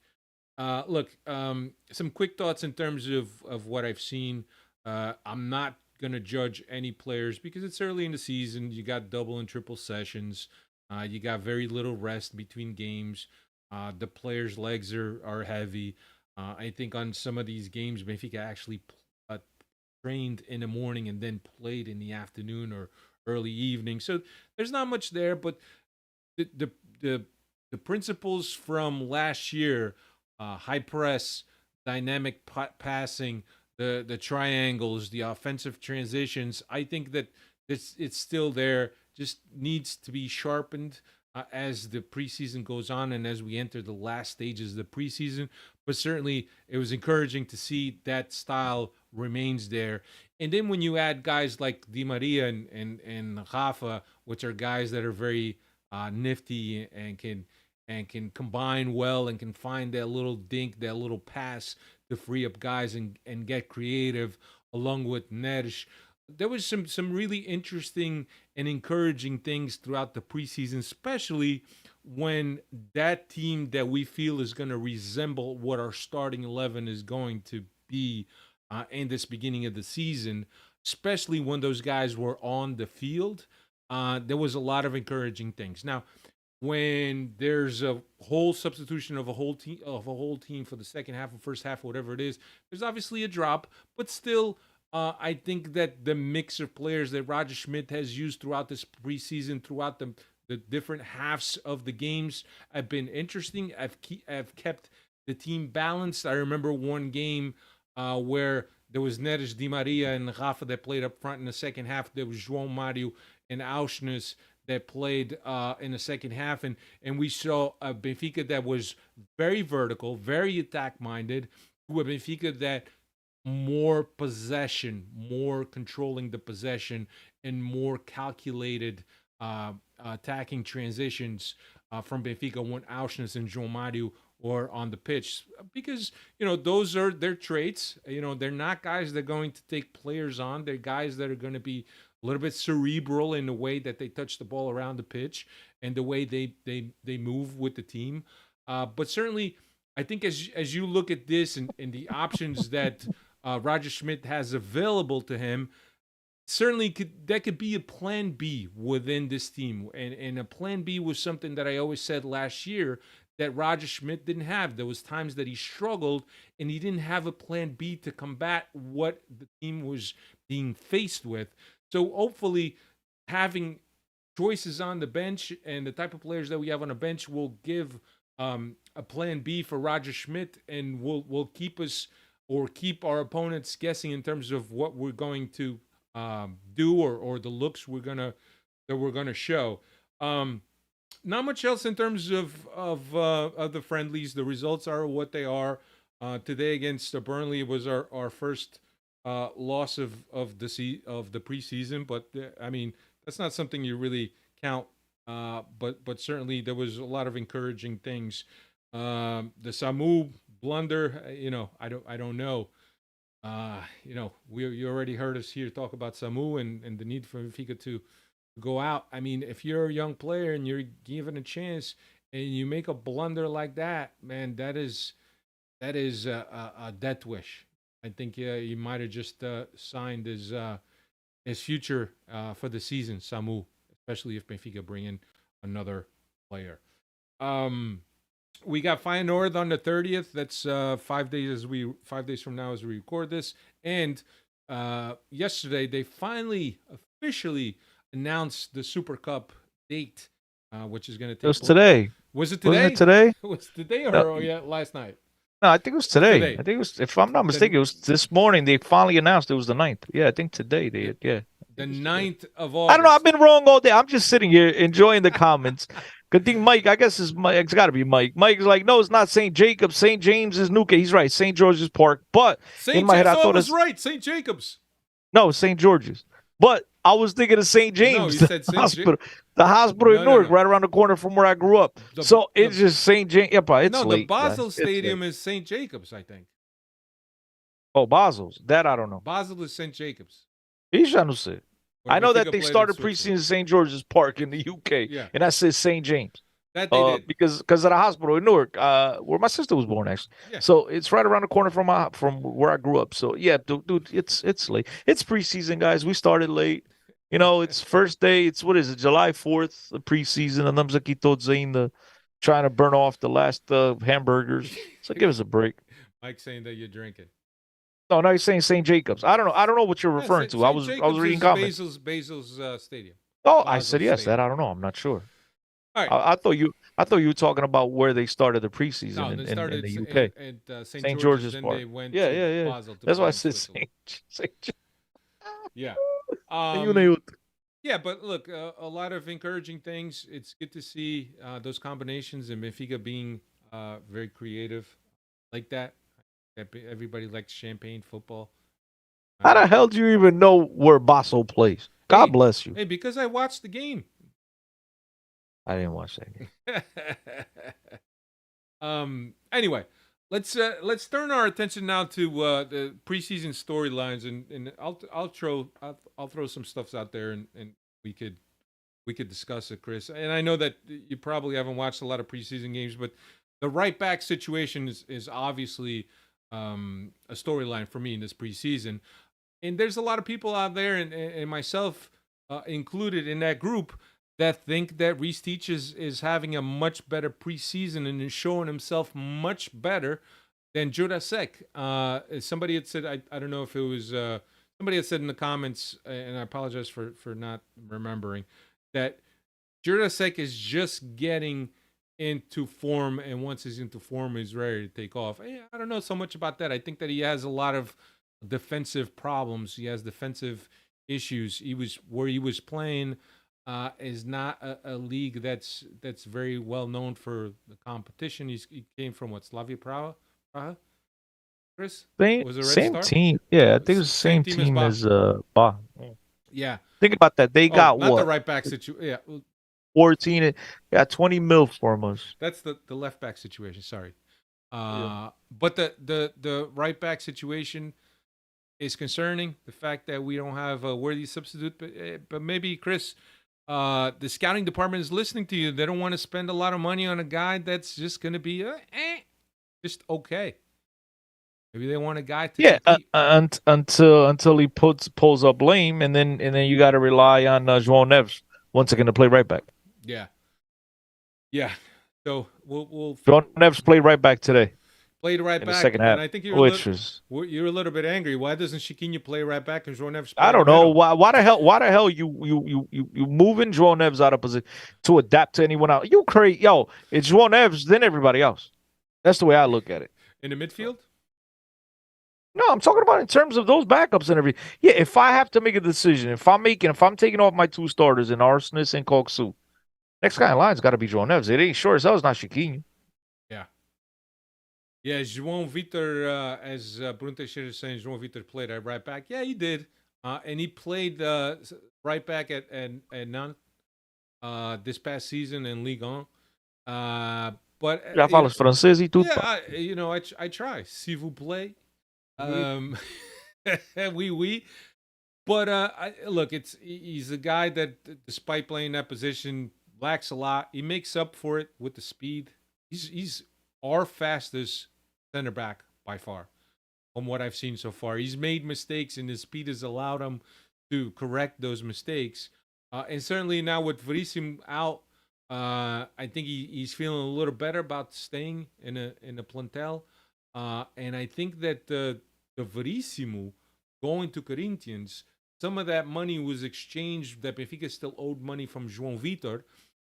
Look, some quick thoughts in terms of what I've seen. I'm not going to judge any players because it's early in the season. You got double and triple sessions. You got very little rest between games. The players' legs are heavy. I think on some of these games, Benfica actually trained in the morning and then played in the afternoon or early evening. So there's not much there, but the the the, the principles from last year, high press, dynamic passing, the triangles, the offensive transitions. I think that it's still there. Just needs to be sharpened as the preseason goes on and as we enter the last stages of the preseason. But certainly, it was encouraging to see that style remains there. And then when you add guys like Di Maria and Rafa, which are guys that are very nifty and can combine well and can find that little dink, that little pass to free up guys and get creative along with Neres. There was some really interesting and encouraging things throughout the preseason, especially when that team that we feel is going to resemble what our starting 11 is going to be in this beginning of the season, especially when those guys were on the field. There was a lot of encouraging things. Now, when there's a whole substitution of a whole team for the second half or first half, or whatever it is, there's obviously a drop, but still, I think that the mix of players that Roger Schmidt has used throughout this preseason, throughout the different halves of the games, have been interesting. I've kept the team balanced. I remember one game where there was Neres, Di Maria, and Rafa that played up front in the second half. There was João Mario and Auschnitz that played in the second half, and we saw a Benfica that was very vertical, very attack-minded, to a Benfica that more possession, more controlling the possession, and more calculated attacking transitions from Benfica when Auschnitz and João Mario were on the pitch. Because, those are their traits. They're not guys that are going to take players on. They're guys that are going to be a little bit cerebral in the way that they touch the ball around the pitch and the way they move with the team. But certainly, I think as you look at this and the options that Roger Schmidt has available to him, certainly that could be a plan B within this team. And a plan B was something that I always said last year that Roger Schmidt didn't have. There was times that he struggled and he didn't have a plan B to combat what the team was being faced with. So hopefully having choices on the bench and the type of players that we have on the bench will give a plan B for Roger Schmidt, and will keep us or keep our opponents guessing in terms of what we're going to do or the looks that we're gonna show. Not much else in terms of the friendlies. The results are what they are. Today against Burnley was our first loss of the preseason, but I mean that's not something you really count. But certainly there was a lot of encouraging things. The Samu blunder, I don't know. You already heard us here talk about Samu and the need for Benfica to go out. I mean, if you're a young player and you're given a chance and you make a blunder like that, man, that is a death wish. I think he might have just signed his future for the season, Samu, especially if Benfica bring in another player. We got Feyenoord on the 30th. That's 5 days from now as we record this, and yesterday they finally officially announced the Super Cup date, which is going to take It was place. today. Was it Wasn't today? it today? Was it today or No, last night? no, I think it was today. Today. I think it was, if I'm not The, mistaken, it was this morning. They finally announced it was the 9th. Yeah, I think today yeah, yeah. I the think it's today. 9th of I don't know. I've August. been wrong all day. I'm just sitting here enjoying the comments. Good thing Mike, I guess it's Mike. It's got to be Mike. Mike's like, no, it's not St. Jacobs. St. James is Newcastle. He's right. St. George's Park. But in my head, I So I thought was it's right. St. Jacobs. no St. George's. But I was thinking of St. No, James, you the said St. hospital, the hospital in Newark, No. right around the corner from where I grew up. So it's just St. James. Yeah, but it's no, late. the Basel guys. Stadium is St. Jacobs, I think. Oh, Basel's. That I don't know. Basel is St. Jacobs. Ich já não sei. Where I know Benfica that they played in started Switzerland. preseason St. George's Park in the UK, Yeah. and that says St. James. That they did. Because of the hospital in Newark, where my sister was born, actually. Yeah. So it's right around the corner from where I grew up. So yeah, dude, it's late. It's preseason, guys. We started late. You know, it's first day. It's what is it, July 4th, the preseason. Andamos aqui todos ainda trying to burn off the last hamburgers. So give us a break. Mike saying that you're drinking. No, now you're saying St. Jacobs. I don't know what you're referring to. I was reading comments. Basil's stadium. Oh, Basel I said yes. Stadium. That I don't know. I'm not sure. All right. I thought you were talking about where they started the preseason No, in they started the UK. at St. George's, George's then Park. they went Yeah, to yeah. Basel to That's play why I in said Switzerland. St. Yeah. Yeah, but look, a lot of encouraging things. It's good to see those combinations and Benfica being very creative like that. Everybody likes champagne football. How the hell do you even know where Basel plays? God bless you. Hey, because I watched the game. I didn't watch that game. Anyway, let's turn our attention now to the preseason storylines, and I'll throw some stuffs out there, and we could discuss it, Chris. And I know that you probably haven't watched a lot of preseason games, but the right back situation is obviously a storyline for me in this preseason. And there's a lot of people out there, and myself included in that group, that think that Reece Teach is having a much better preseason and is showing himself much better than Jurasek. Somebody had said, I don't know if it was somebody had said in the comments, and I apologize for not remembering, that Jurasek is just getting into form, and once he's into form, he's ready to take off. I don't know so much about that. I think that he has a lot of defensive problems. He has defensive issues. He was playing is not a league that's very well known for the competition. He came from Slavia Praha? Chris? Same team. Yeah, I think it was the same team as Ba. Yeah. Think about that. They got not what? the right back situation. Yeah. 14. Got 20 mil for us. That's the left back situation. Sorry. But the right back situation is concerning. The fact that we don't have a worthy substitute, but maybe Chris, the scouting department is listening to you. They don't want to spend a lot of money on a guy that's just going to be just okay. Maybe they want a guy to until he pulls up lame, and then you got to rely on João Neves once again to play right back. Yeah. So we'll João Neves played right back today. Played right in back the second half, and I think you're a little bit angry. Why doesn't Chiquinho play right back and João Neves? I don't know why the hell you moving João Neves out of position to adapt to anyone else. You crazy, yo! It's João Neves, then everybody else. That's the way I look at it. In the midfield? No, I'm talking about in terms of those backups and everything. Yeah, if I have to make a decision, if I'm taking off my two starters in Arsenis and Koksu, next guy in line's got to be João Neves. It ain't sure as hell it's not Chiquinho. Yeah, João Vitor, as Bruno Teixeira is saying, João Vitor played at right back. Yeah, he did. And he played right back at Nantes this past season in Ligue 1. But Já falas francês e tudo. Yeah, I try. S'il vous plaît. Oui. But look, he's a guy that, despite playing that position, lacks a lot. He makes up for it with the speed. He's our fastest center back by far, from what I've seen so far. He's made mistakes, and his speed has allowed him to correct those mistakes. And certainly now with Verissimo out, I think he's feeling a little better about staying in the plantel. And I think that the Verissimo going to Corinthians, some of that money was exchanged. That Benfica still owed money from João Vitor,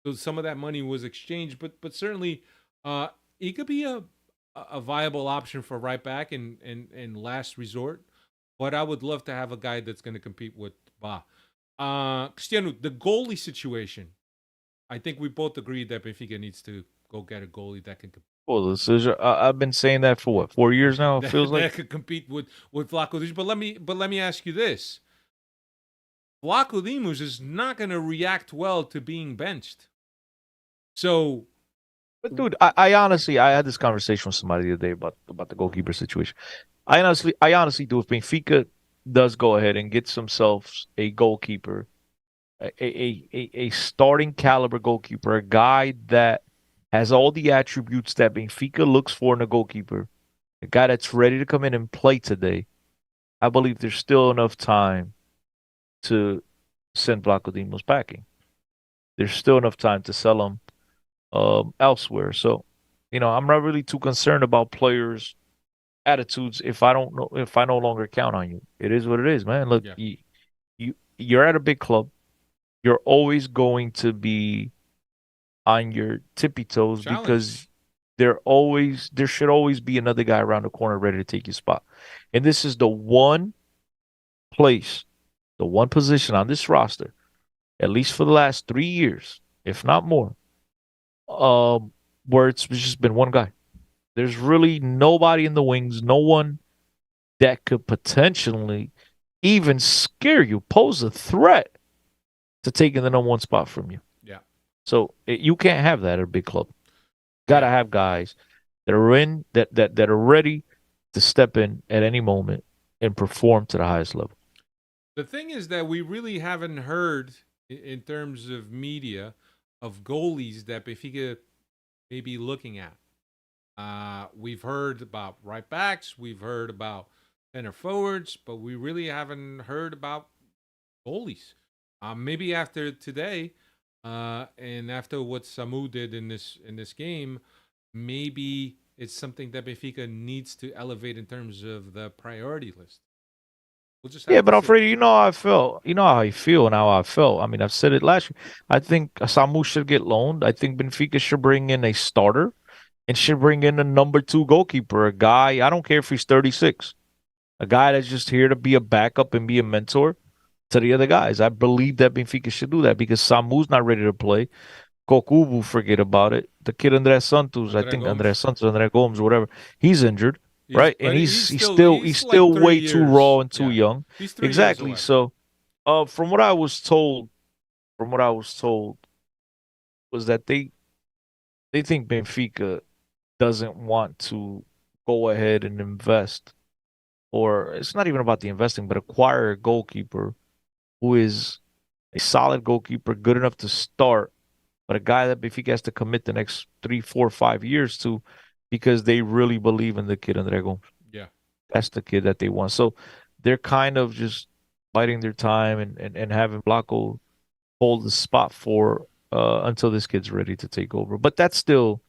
so some of that money was exchanged. But certainly, he could be a viable option for right back in last resort. But I would love to have a guy that's going to compete with Ba. Cristiano, the goalie situation. I think we both agree that Benfica needs to go get a goalie that can Well, I've been saying that for what, 4 years now? It feels that like. could compete with Vlaco Dimos. But let me ask you this: Vlaco Dimos is not going to react well to being benched. So But dude, I honestly, I had this conversation with somebody the other day about the goalkeeper situation. I honestly do. If Benfica does go ahead and gets themselves a goalkeeper, a starting caliber goalkeeper, a guy that has all the attributes that Benfica looks for in a goalkeeper, a guy that's ready to come in and play today, I believe there's still enough time to send Vlaco Dimos packing. There's still enough time to sell him elsewhere. So, I'm not really too concerned about players' attitudes if I no longer count on you. It is what it is, man. Look, yeah, you're at a big club. You're always going to be on your tippy toes challenge. because there should always be another guy around the corner ready to take your spot. And this is the one place, the one position on this roster, at least for the last 3 years, if not more, where it's just been one guy. There's really nobody in the wings, no one that could potentially even scare you, pose a threat to taking the number one spot from you. Yeah, So you can't have that at a big club. Got to yeah. have guys that are in that are ready to step in at any moment and perform to the highest level. The thing is that we really haven't heard in terms of media of goalies that Benfica may be looking at. We've heard about right backs, we've heard about center forwards, but we really haven't heard about goalies. Maybe after today, and after what Samu did in this game, maybe it's something that Benfica needs to elevate in terms of the priority list. We'll just Yeah, have to but see. Alfredo, you know how I felt. You know how I feel and how I felt. I mean, I've said it last year. I think Samu should get loaned. I think Benfica should bring in a starter and should bring in a number two goalkeeper, a guy, I don't care if he's 36, a guy that's just here to be a backup and be a mentor to the other guys. I believe that Benfica should do that because Samu's not ready to play. Kokubu, forget about it. The kid André Santos, I Andre think André Gomes. Santos, André Gomes, whatever, he's injured, He's right? And but he's he's he's still still he's he's like still 3 way too raw years. and too Yeah. young. He's 3 years Exactly. away. So, from what I was told, from what I was told, was that they think Benfica doesn't want to go ahead and invest, or it's not even about the investing, but acquire a goalkeeper who is a solid goalkeeper, good enough to start, but a guy that Benfica has to commit the next 3, 4, 5 years to because they really believe in the kid André Gomes. Yeah. That's the kid that they want. So they're kind of just biding their time and having Blanco hold the spot for until this kid's ready to take over. But that's still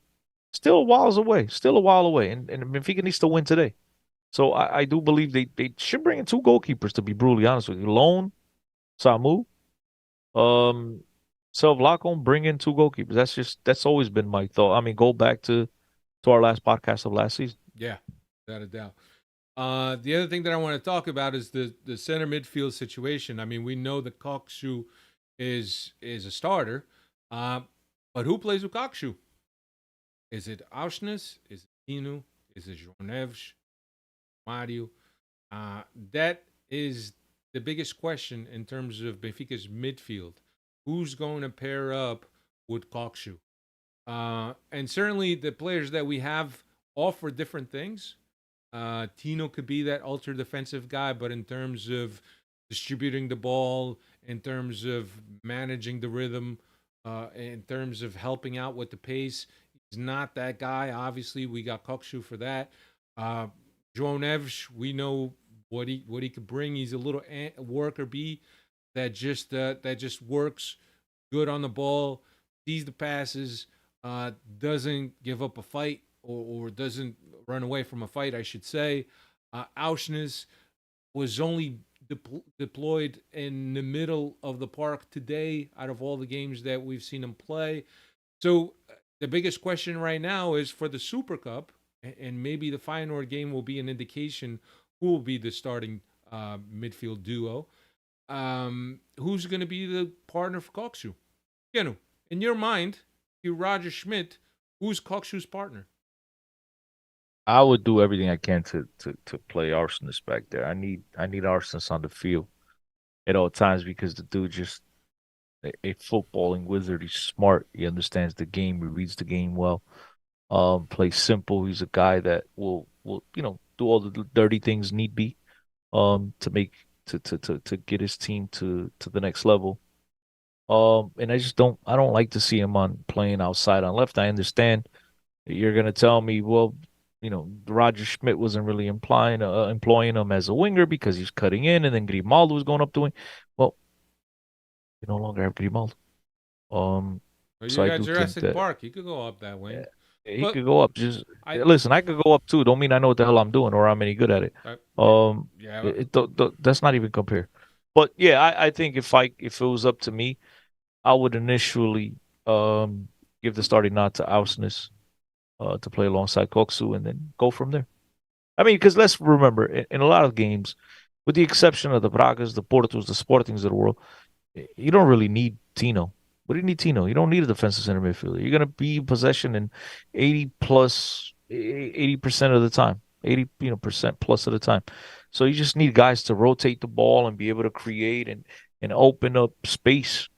a while away. Still a while away. And Benfica needs to win today. So I do believe they should bring in two goalkeepers, to be brutally honest with you. Loan Samu, um, sell Vlaco, bring in two goalkeepers. That's always been my thought. I mean, go back to our last podcast of last season. Yeah. Without a doubt. The other thing that I want to talk about is the center midfield situation. I mean, we know that Kokshu is a starter, uh, but who plays with Kokshu? Is it Auschnitz? Is it Inu? Is it João Mario? That is the biggest question in terms of Benfica's midfield. Who's going to pair up with Kokshu? And certainly the players that we have offer different things. Tino could be that ultra defensive guy, but in terms of distributing the ball, in terms of managing the rhythm, in terms of helping out with the pace, he's not that guy. Obviously, we got Kokshu for that. João Neves, we know what he could bring. He's a little worker bee that just works good on the ball, sees the passes, doesn't give up a fight or doesn't run away from a fight, I should say. Auschnitz, was only deployed in the middle of the park today out of all the games that we've seen him play. So the biggest question right now is for the Super Cup, and maybe the Feyenoord game will be an indication who will be the starting midfield duo. Who's going to be the partner for Koksu? Kenu, in your mind, you Roger Schmidt, who's Koksu's partner? I would do everything I can to play Arsenis back there. I need Arsenis on the field at all times because the dude just a footballing wizard. He's smart. He understands the game. He reads the game well. Plays simple. He's a guy that will do all the dirty things need be to make to get his team to the next level. And I don't like to see him on playing outside on left. I understand you're gonna tell me, well, Roger Schmidt wasn't really employing him as a winger because he's cutting in, and then Grimaldo was going up doing. Well, we no longer have Grimaldo. Um, Well, so you I got do think Jurassic that Park. He could go up that wing. he But could go up. Just I, listen, I could go up too. Don't mean I know what the hell I'm doing or I'm any good at it. I yeah, That's not even compare. But yeah, I think if it was up to me, I would initially give the starting nod to Ausnes to play alongside Koksu and then go from there. I mean, because let's remember, in a lot of games, with the exception of the Bragas, the Portos, the Sportings of the world, you don't really need Tino. What do you need Tino? You don't need a defensive center midfielder. You're gonna be in possession in 80% of the time. 80% plus of the time. So you just need guys to rotate the ball and be able to create and open up space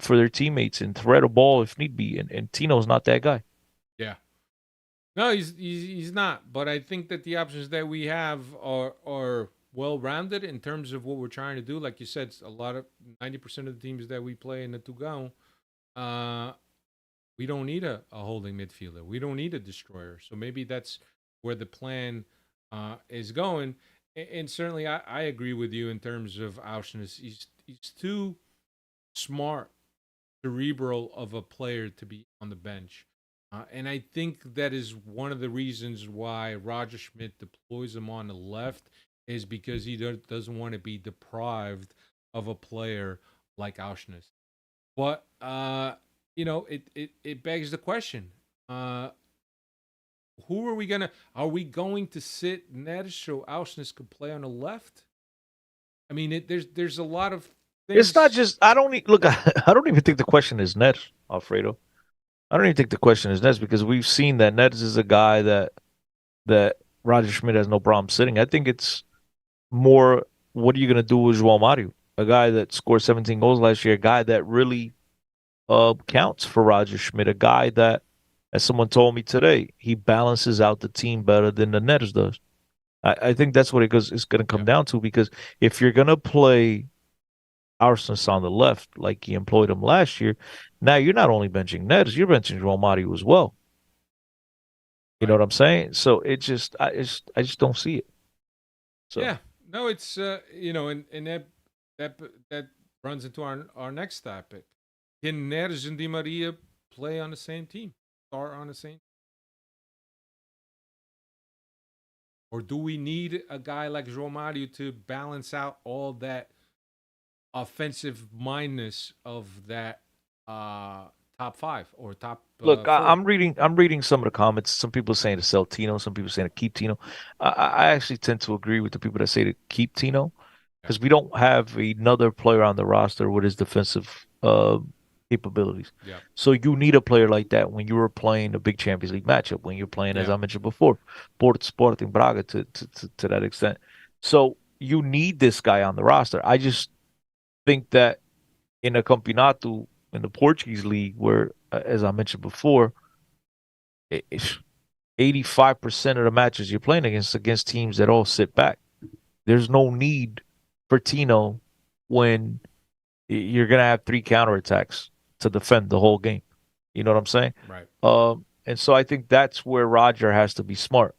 for their teammates and thread a ball if need be. And Tino's not that guy. yeah. No, he's not. But I think that the options that we have are well rounded in terms of what we're trying to do. Like you said, a lot of 90% of the teams that we play in the Tugão, uh, we don't need a holding midfielder. We don't need a destroyer. So maybe that's where the plan is going. And certainly, I agree with you in terms of Auschwitz. He's too smart, cerebral of a player to be on the bench. And I think that is one of the reasons why Roger Schmidt deploys him on the left is because he doesn't want to be deprived of a player like Auschwitz. But it begs the question: who are we gonna? Are we going to sit Neres so Auschwitz could play on the left? I mean, there's a lot of things. It's not just I don't look. I don't even think the question is net, Alfredo. I don't even think the question is Nets because we've seen that Nets is a guy that Roger Schmidt has no problem sitting. I think it's more what are you going to do with João Mario, a guy that scored 17 goals last year, a guy that really counts for Roger Schmidt, a guy that, as someone told me today, he balances out the team better than the Nets does. I think that's what it's going to come down to because if you're going to play Arsenal on the left like he employed him last year, now you're not only benching Nets, you're benching João Mario as well. You know what I'm saying? So I just don't see it. So Yeah, no, it's and that runs into our next topic. Can Neres and Di Maria play on the same team, start on the same, or do we need a guy like João Mario to balance out all that offensive mindness of that top five or top look, four? I'm reading some of the comments. Some people saying to sell Tino, some people saying to keep Tino. I actually tend to agree with the people that say to keep Tino because we don't have another player on the roster with his defensive capabilities. Yeah. So you need a player like that when you were playing a big Champions League matchup, when you're playing, as Yeah. I mentioned before, Porto Sporting Braga to that extent. So you need this guy on the roster. I just think that in a campeonato in the Portuguese league, where as I mentioned before, 85% of the matches you're playing against teams that all sit back. There's no need for Tino when you're gonna have three counterattacks to defend the whole game. You know what I'm saying? Right. And so I think that's where Roger has to be smart.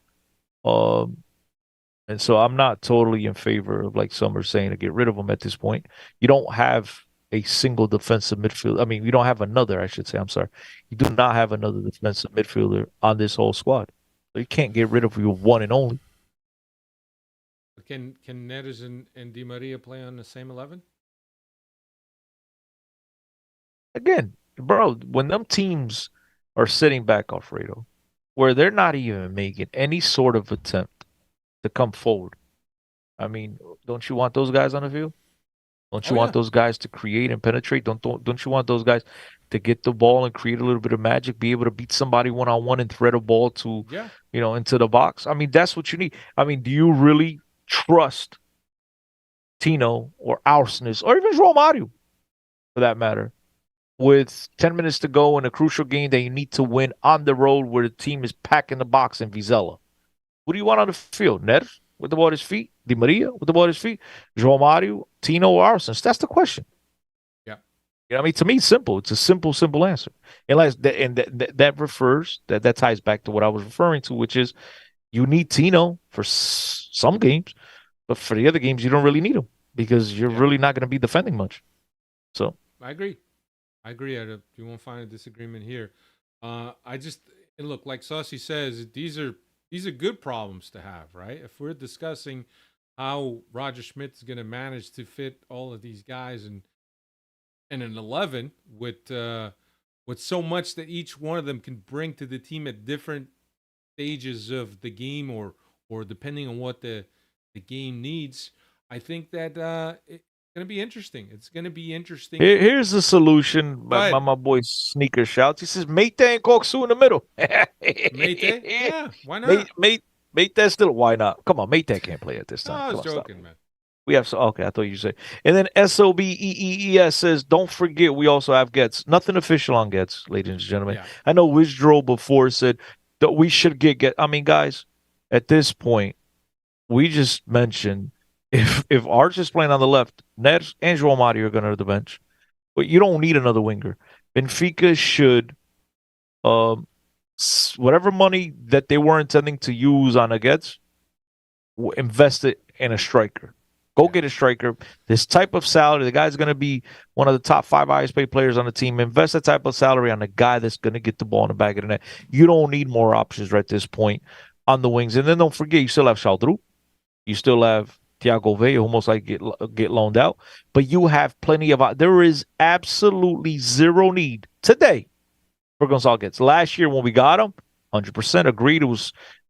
And so I'm not totally in favor of like some are saying to get rid of him at this point. You don't have a single defensive midfielder. I mean, you don't have another, I should say. I'm sorry. You do not have another defensive midfielder on this whole squad. So you can't get rid of your one and only. Can Neres and Di Maria play on the same 11? Again, bro, when them teams are sitting back, Alfredo, where they're not even making any sort of attempt to come forward. I mean, don't you want those guys on the field? Don't Oh you want yeah, those guys to create and penetrate? Don't you want those guys to get the ball and create a little bit of magic, be able to beat somebody one on one and thread a ball to, yeah. into the box? I mean, that's what you need. I mean, do you really trust Tino or Arsnes or even João Mario for that matter with 10 minutes to go in a crucial game that you need to win on the road where the team is packing the box in Vizela? Who do you want on the field? Neres with the ball at his feet? Di Maria with the ball at his feet? João Mario, Tino, or Arsens? That's the question. Yeah. You know what I mean? To me, it's simple. It's a simple answer. That ties back to what I was referring to, which is you need Tino for some games, but for the other games, you don't really need him because you're Yeah. really not going to be defending much. So I agree. You won't find a disagreement here. I just and look, like Saucy says, these are good problems to have, right? If we're discussing how Roger Schmidt's going to manage to fit all of these guys in an 11 with so much that each one of them can bring to the team at different stages of the game or depending on what the game needs, I think that it's going to be interesting. It's going to be interesting. here's the solution. Go ahead. My boy Sneaker shouts. He says, Mate and Koksu in the middle. Mate? Yeah, why not? Mate that still. Why not? Come on, Mate that can't play at this No, time. I was Come on, stop. joking, man. We have okay. I thought you said. And then SOBEEES says, don't forget we also have Gets. Nothing official on Gets, ladies and gentlemen. Yeah. I know Wizdrow before said that we should get. I mean, guys, at this point, we just mentioned if Arch is playing on the left, Ned and João Mario are going to the bench, but you don't need another winger. Benfica should, whatever money that they were intending to use on a Gets, invest it in a striker. Go get a striker. This type of salary, the guy's going to be one of the top 5 highest paid players on the team. Invest that type of salary on a guy that's going to get the ball in the back of the net. You don't need more options right at this point on the wings. And then don't forget, you still have Chaldru. You still have Thiago Vea, who most likely get loaned out. But you have plenty of. There is absolutely zero need today for Gonzalez. Last year when we got him, 100% agreed.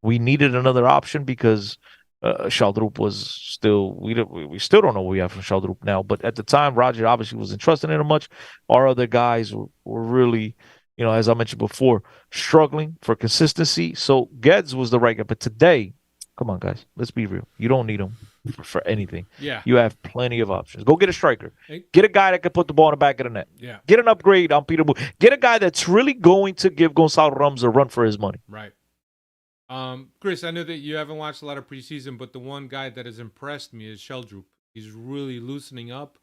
We needed another option because Sheldrup was still we still don't know what we have from Sheldrup now. But at the time, Roger obviously wasn't trusting in him much. Our other guys were really, as I mentioned before, struggling for consistency. So Geds was the right guy. But today, come on, guys, let's be real. You don't need him for anything. Yeah. You have plenty of options. Go get a striker. Hey. Get a guy that can put the ball in the back of the net. Yeah. Get an upgrade on Peter Moore. Get a guy that's really going to give Gonzalo Ramos a run for his money. Right. Chris, I know that you haven't watched a lot of preseason, but the one guy that has impressed me is Sheldrup. He's really loosening up,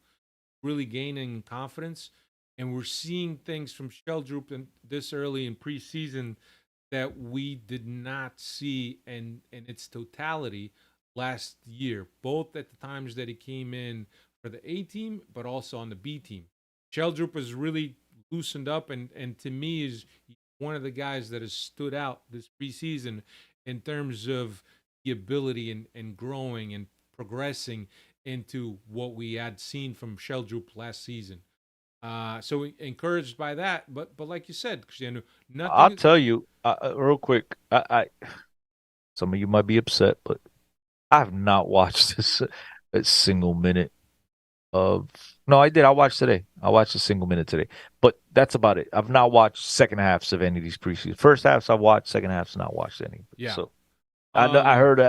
really gaining confidence, and we're seeing things from Sheldrup this early in preseason that we did not see in its totality last year, both at the times that he came in for the A team, but also on the B team. Sheldrup has really loosened up, and to me is one of the guys that has stood out this preseason in terms of the ability and growing and progressing into what we had seen from Sheldrup last season. So encouraged by that, but like you said, Cristiano, nothing. I'll tell you real quick. I some of you might be upset, but I have not watched a single minute of. No, I did. I watched today. I watched a single minute today, but that's about it. I've not watched second halves of any of these preseason. First halves I've watched. Second halves not watched any. Yeah. So I heard.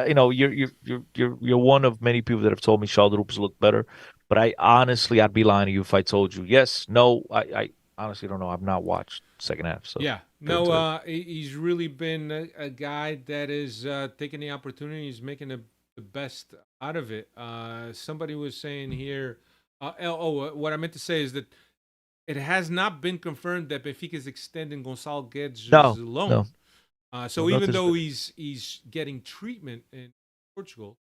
You're one of many people that have told me Sheldrups look better, but I'd be lying to you if I told you yes, no. I honestly don't know. I've not watched second half. So yeah, no. He's really been a guy that is taking the opportunity. He's making the best out of it. Somebody was saying here. What I meant to say is that it has not been confirmed that Benfica is extending Gonçalo Guedes' loan. No. So even though he's getting treatment in Portugal,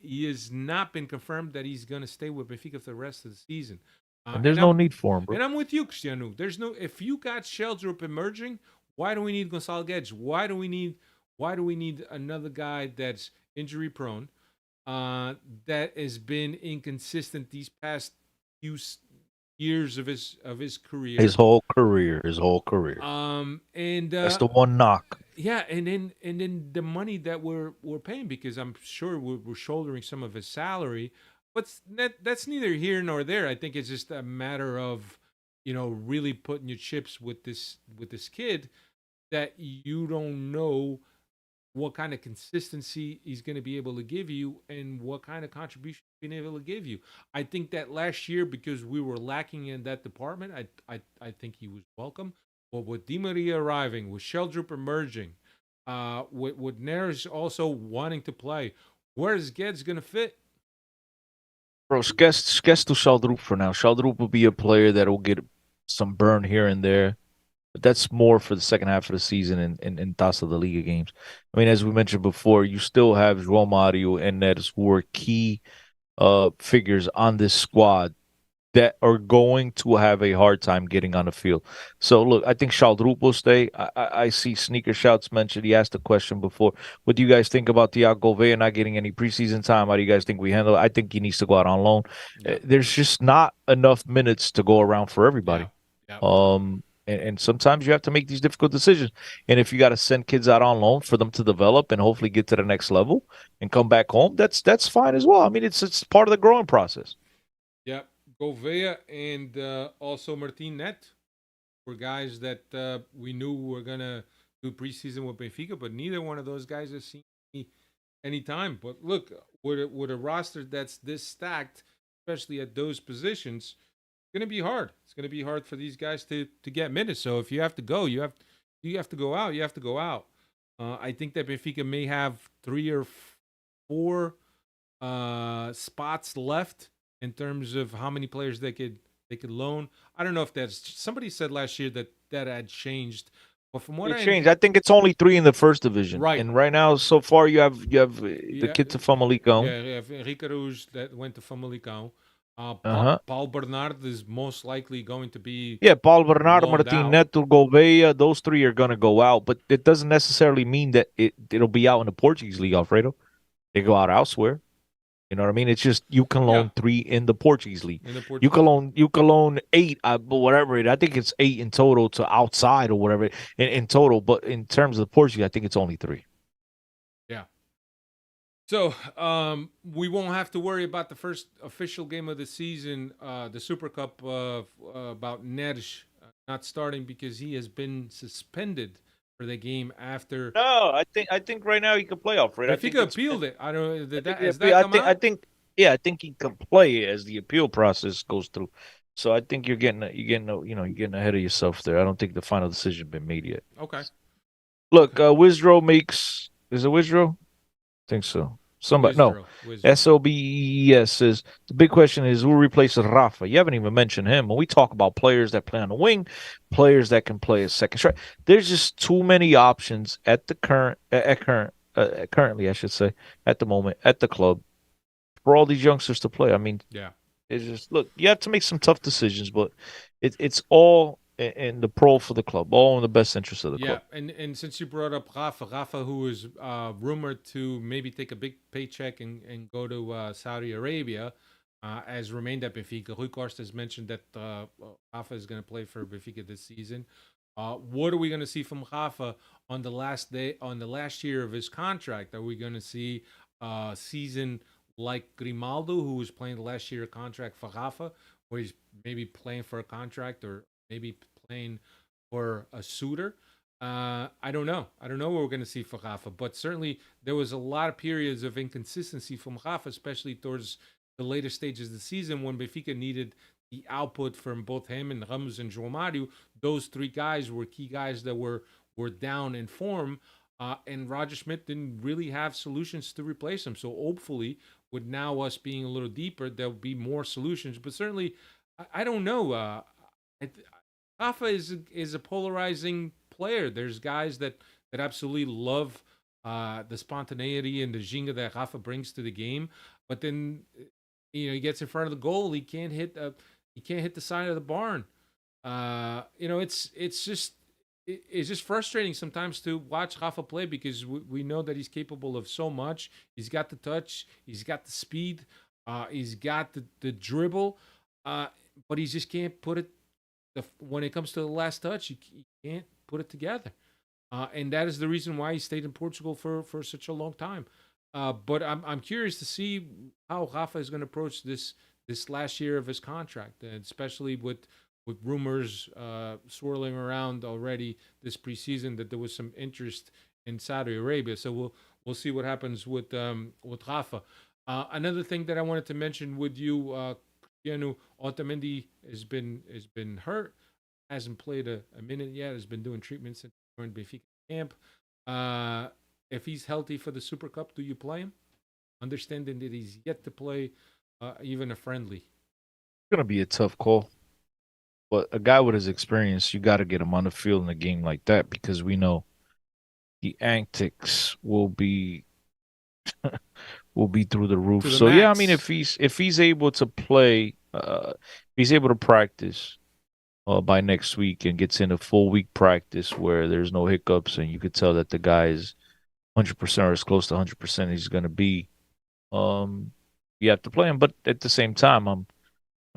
he has not been confirmed that he's going to stay with Benfica for the rest of the season. And there's no need for him, bro. And I'm with you, Cristiano. If you got Sheldrup emerging, why do we need Gonçalo Guedes? Why do we need another guy that's injury prone? that has been inconsistent these past few years of his career. His whole career. And That's the one knock. yeah, and then the money that we're paying, because I'm sure we're shouldering some of his salary, but that's neither here nor there. I think it's just a matter of really putting your chips with this kid, that you don't know what kind of consistency he's going to be able to give you and what kind of contribution he's been able to give you. I think that last year, because we were lacking in that department, I think he was welcome. But with Di Maria arriving, with Sheldrup emerging, with Neres also wanting to play, where's Ged's going to fit? Bro, sketch to Sheldrup for now. Sheldrup will be a player that will get some burn here and there. But that's more for the second half of the season in Taça da Liga games. I mean, as we mentioned before, you still have João Mario and Neres, who are key figures on this squad that are going to have a hard time getting on the field. So, look, I think Sheldrup will stay. I see Sneaker Shouts mentioned. He asked a question before. What do you guys think about Thiago Gouveia not getting any preseason time? How do you guys think we handle it? I think he needs to go out on loan. Yeah. There's just not enough minutes to go around for everybody. Yeah. And sometimes you have to make these difficult decisions. And if you got to send kids out on loan for them to develop and hopefully get to the next level and come back home, that's fine as well. I mean, it's part of the growing process. Yeah. Gouveia and also Martin Net were guys that we knew were going to do preseason with Benfica, but neither one of those guys has seen any time. But look, with a roster that's this stacked, especially at those positions, it's going to be hard. It's going to be hard for these guys to get minutes. So if you have to go, you have to go out. You have to go out. I think that Benfica may have 3 or 4 spots left in terms of how many players they could loan. I don't know if that's, somebody said last year that had changed, but from what It changed. I think it's only 3 in the first division, right? And right now, so far, you have the kid to Famalicão. Yeah, you have Henrique Rouge that went to Famalicão. Paul Bernard is most likely going to be Paul Bernardo, loaned Martin out. Neto, Gouveia, those 3 are going to go out, but it doesn't necessarily mean that it'll be out in the Portuguese league, Alfredo. They go out elsewhere. You know what I mean? It's just you can loan 3 in the Portuguese league. You can loan 8, whatever it. I think it's 8 in total to outside or whatever in total. But in terms of the Portuguese, I think it's only 3. Yeah. So we won't have to worry about the first official game of the season, the Super Cup, about Neres not starting because he has been suspended for the game after. No, I think right now he can play, Alfred. I think he appealed it. I don't. I think he can play as the appeal process goes through. So I think you're getting ahead of yourself there. I don't think the final decision been made yet. Okay. Look, Wizro makes, is it Wizro? I think so. Somebody no. SOBES says the big question is who replaces Rafa. You haven't even mentioned him. When we talk about players that play on the wing, players that can play a second strike, there's just too many options at the currently, I should say, at the moment at the club for all these youngsters to play. I mean, yeah, it's just, look, you have to make some tough decisions, but it's all in the pro for the club, all in the best interest of the club. Yeah, and since you brought up Rafa, who is rumored to maybe take a big paycheck and go to Saudi Arabia, has remained at Benfica. Rui Costa has mentioned that Rafa is going to play for Benfica this season. What are we going to see from Rafa on the last year of his contract? Are we going to see a season like Grimaldo, who was playing the last year of contract for Rafa, where he's maybe playing for a contract or maybe playing for a suitor? I don't know. I don't know what we're going to see for Rafa, but certainly there was a lot of periods of inconsistency from Rafa, especially towards the later stages of the season when Benfica needed the output from both him and Ramos and João Mario. Those 3 guys were key guys that were down in form, and Roger Schmidt didn't really have solutions to replace them. So hopefully, with now us being a little deeper, there'll be more solutions. But certainly, I don't know. Rafa is a polarizing player. There's guys that absolutely love the spontaneity and the ginga that Rafa brings to the game, but then he gets in front of the goal, he can't hit the side of the barn. It's just it's just frustrating sometimes to watch Rafa play because we know that he's capable of so much. He's got the touch, he's got the speed, he's got the dribble, uh, but he just can't put it. When it comes to the last touch, he can't put it together, and that is the reason why he stayed in Portugal for such a long time. But I'm curious to see how Rafa is going to approach this last year of his contract, and especially with rumors swirling around already this preseason that there was some interest in Saudi Arabia. So we'll see what happens with Rafa. Another thing that I wanted to mention with you, Cristiano Otamendi has been hurt, hasn't played a minute yet, has been doing treatments since he joined Benfica camp. If he's healthy for the Super Cup, do you play him? Understanding that he's yet to play even a friendly. It's gonna be a tough call. But a guy with his experience, you got to get him on the field in a game like that because we know the antics will be through the roof. To the So yeah, I mean, max. if he's able to play, if he's able to practice by next week and gets in a full week practice where there's no hiccups and you could tell that the guy is 100% or as close to 100% he's going to be, um, you have to play him. But at the same time, I'm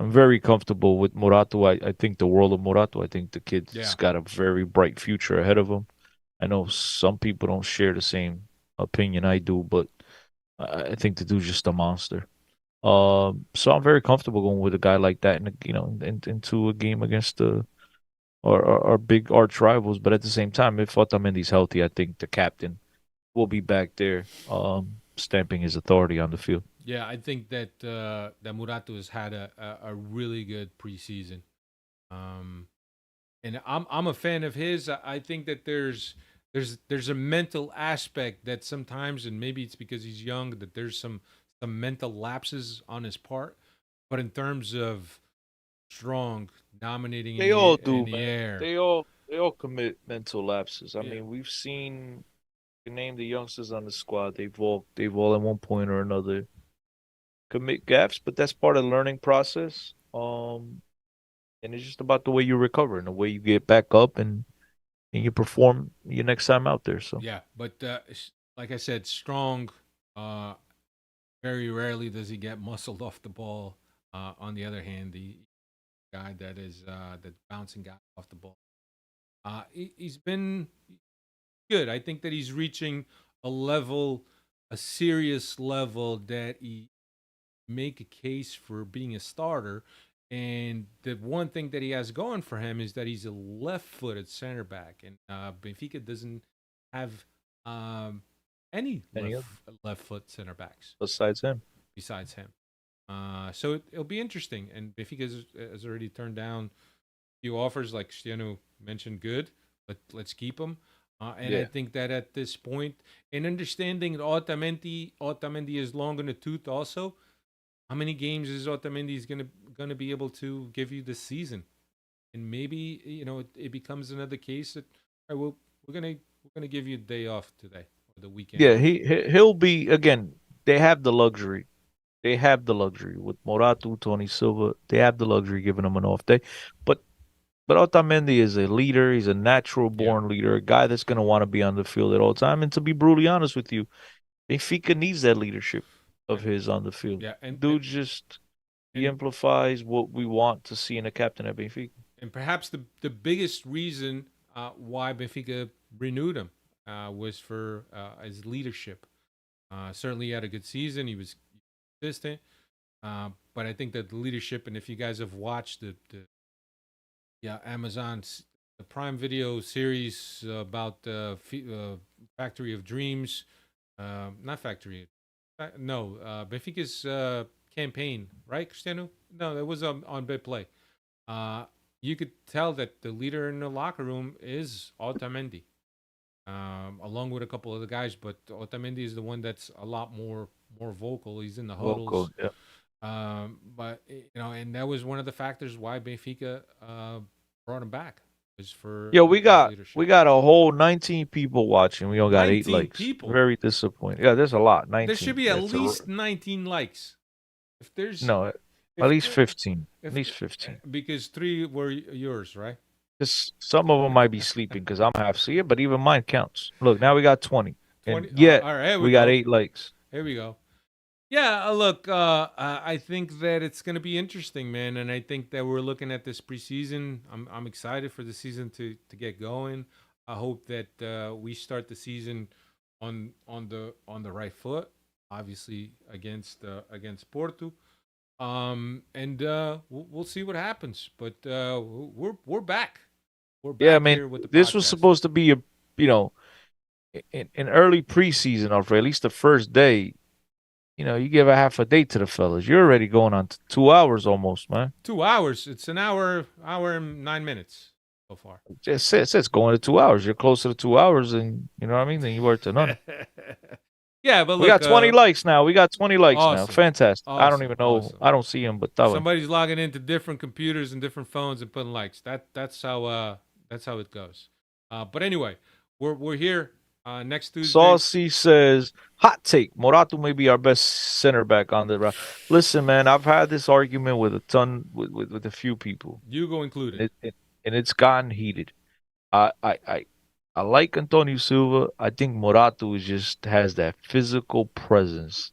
very comfortable with Morato. I think the world of Morato. I think the kid's Yeah. got a very bright future ahead of him. I know some people don't share the same opinion I do, but I think the dude's just a monster. So I'm very comfortable going with a guy like that, into a game against our big arch rivals. But at the same time, if Otamendi's healthy, I think the captain will be back there, stamping his authority on the field. Yeah, I think that Murato has had a really good preseason, um, and I'm a fan of his. I think that there's a mental aspect that sometimes, and maybe it's because he's young, that there's some mental lapses on his part. But in terms of strong, dominating They all in do, the man. air, They all commit mental lapses. I yeah, mean, we've seen you name the youngsters on the squad. They've all at one point or another commit gaffes, but that's part of the learning process. And it's just about the way you recover and the way you get back up and you perform your next time out there. So yeah. But like I said, strong. Uh, Very rarely does he get muscled off the ball. On the other hand, the guy that bouncing guy off the ball. He's been good. I think that he's reaching a level, a serious level that he make a case for being a starter. And the one thing that he has going for him is that he's a left-footed center back, and Benfica doesn't have um, any any other left foot center backs besides him? besides him. So it'll be interesting. And Benfica has already turned down a few offers, like Cristiano mentioned. Good, let's keep him. And I Yeah. think that at this point, in understanding that Otamendi is long in the tooth. Also, how many games is Otamendi is gonna be able to give you this season? And maybe it becomes another case that all right, we're gonna give you a day off today or the weekend Yeah, off. he'll be again. They have the luxury. They have the luxury with Moratu, Tony Silva. They have the luxury giving him an off day. But but Otamendi is a leader. He's a natural Yeah, born leader, a guy that's going to want to be on the field at all time. And to be brutally honest with you, Benfica needs that leadership of and his on the field. yeah, Dude just he and amplifies what we want to see in a captain at Benfica. and perhaps the biggest reason why Benfica renewed him was for his leadership. Certainly, he had a good season. He was consistent, but I think that the leadership, and if you guys have watched the Amazon's the Prime Video series about Factory of Dreams, not Factory, no, Benfica's campaign, right, Cristiano? No, it was on BitPlay. You could tell that the leader in the locker room is Otamendi, along with a couple of the guys. But Otamendi is the one that's a lot more vocal. He's in the Vocal, huddles. yeah. But and that was one of the factors why Benfica brought him back was for Yo, his leadership. we got a whole 19 people watching. We only got 8 19 likes. people. Very disappointing. Yeah, there's a lot. There 19. should be at That's a least 19 likes. If there's no, at if least 15. if At least 15. because 3 were yours, right? Because some of them might be sleeping because I'm half asleep, but even mine counts. Look, now we got 20. 20. And yet, All right, here we got go. 8 likes. Here we go. Yeah, look, I think that it's going to be interesting, man, and I think that we're looking at this preseason. I'm excited for the season to get going. I hope that we start the season on the right foot, obviously against Porto. And we'll see what happens, but we're back. We're Yeah, I back mean, here with the this was podcast. supposed to be you know, in early preseason, or for at least the first day. You give a half a day to the fellas. You're already going on 2 hours almost, man. 2 hours. It's an hour and 9 minutes so far. It's going to 2 hours. You're closer to 2 hours, and you know what I mean, than you were to none. Yeah, but We look, got 20 likes now. We got 20 likes now. awesome, Fantastic. I don't awesome, even know. awesome. I don't see them, but that way. Somebody's logging into different computers and different phones and putting likes. That's how it goes. But anyway, we're here next Tuesday. Saucy says, hot take. Morato may be our best center back on the round. Listen, man, I've had this argument with with a few people. Hugo included. And it's gotten heated. I like Antonio Silva. I think Morato has that physical presence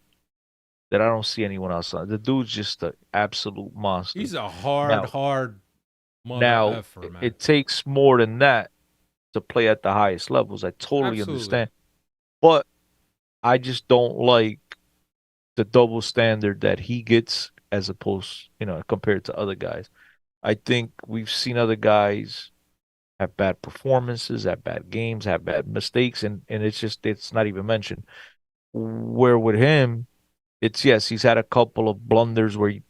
that I don't see anyone else on. The dude's just an absolute monster. He's a hard mother now effer, man. it takes more than that to play at the highest levels. I totally Absolutely. understand. But I just don't like the double standard that he gets as opposed, compared to other guys. I think we've seen other guys have bad performances, have bad games, have bad mistakes, and it's not even mentioned. Where with him, yes, he's had a couple of blunders where he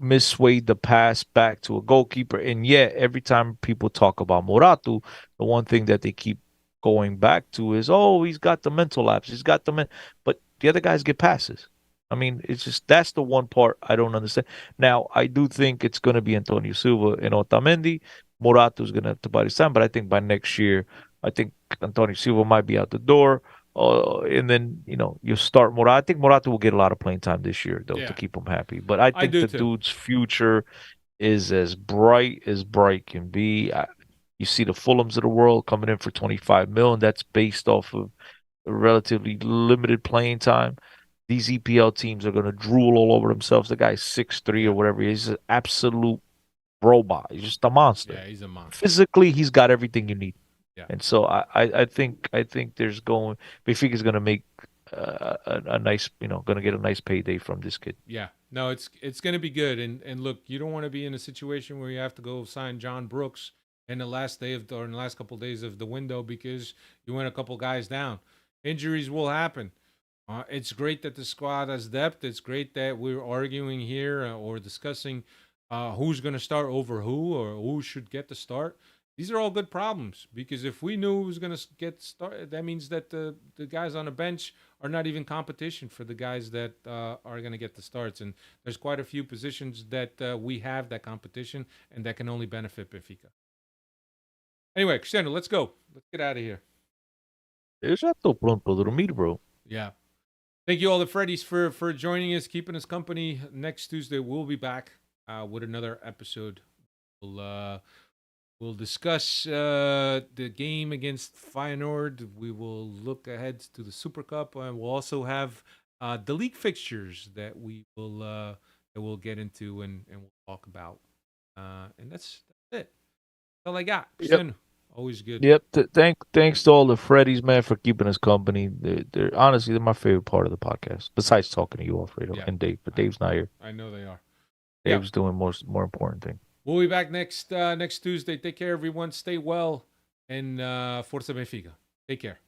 misswayed the pass back to a goalkeeper, and yet every time people talk about Morato, the one thing that they keep going back to is, oh, he's got the mental lapse, but the other guys get passes. I mean, it's just that's the one part I don't understand. Now, I do think it's going to be Antonio Silva and Otamendi. Morato's going to have to buy his time, but I think by next year, I think Antonio Silva might be out the door. And then, you start Morato. I think Morato will get a lot of playing time this year, though, to keep him happy. But I think dude's future is as bright can be. You see the Fulhams of the world coming in for 25 million. That's based off of a relatively limited playing time. These EPL teams are going to drool all over themselves. The guy's 6'3" or whatever. He's an absolute robot. He's just a monster. Yeah, he's a monster. Physically, he's got everything you need. Yeah. And so I think Benfica is going to make a nice, going to get a nice payday from this kid. Yeah. No, it's going to be good. And look, you don't want to be in a situation where you have to go sign John Brooks in the last couple of days of the window because you went a couple guys down. Injuries will happen. It's great that the squad has depth. It's great that we're arguing here or discussing who's going to start over who or who should get the start. These are all good problems because if we knew who was going to get started, that means that the guys on the bench are not even competition for the guys that are going to get the starts. And there's quite a few positions that we have that competition and that can only benefit Benfica. Anyway, Cristiano, let's go. Let's get out of here. Eu já tô pronto pra dormir, bro. Yeah. Thank you all the Freddies for joining us, keeping us company. Next Tuesday, we'll be back with another episode. We'll discuss the game against Feyenoord. We will look ahead to the Super Cup, and we'll also have the league fixtures that we'll get into and we'll talk about. And that's it. That's all I got. Yep. Always good. Yep. Thanks to all the Freddies, man, for keeping us company. They're honestly my favorite part of the podcast, besides talking to you, Alfredo, and Dave. But Dave's not here. I know they are. Dave's doing more important thing. We'll be back next Tuesday. Take care, everyone. Stay well, and Forza Benfica. Take care.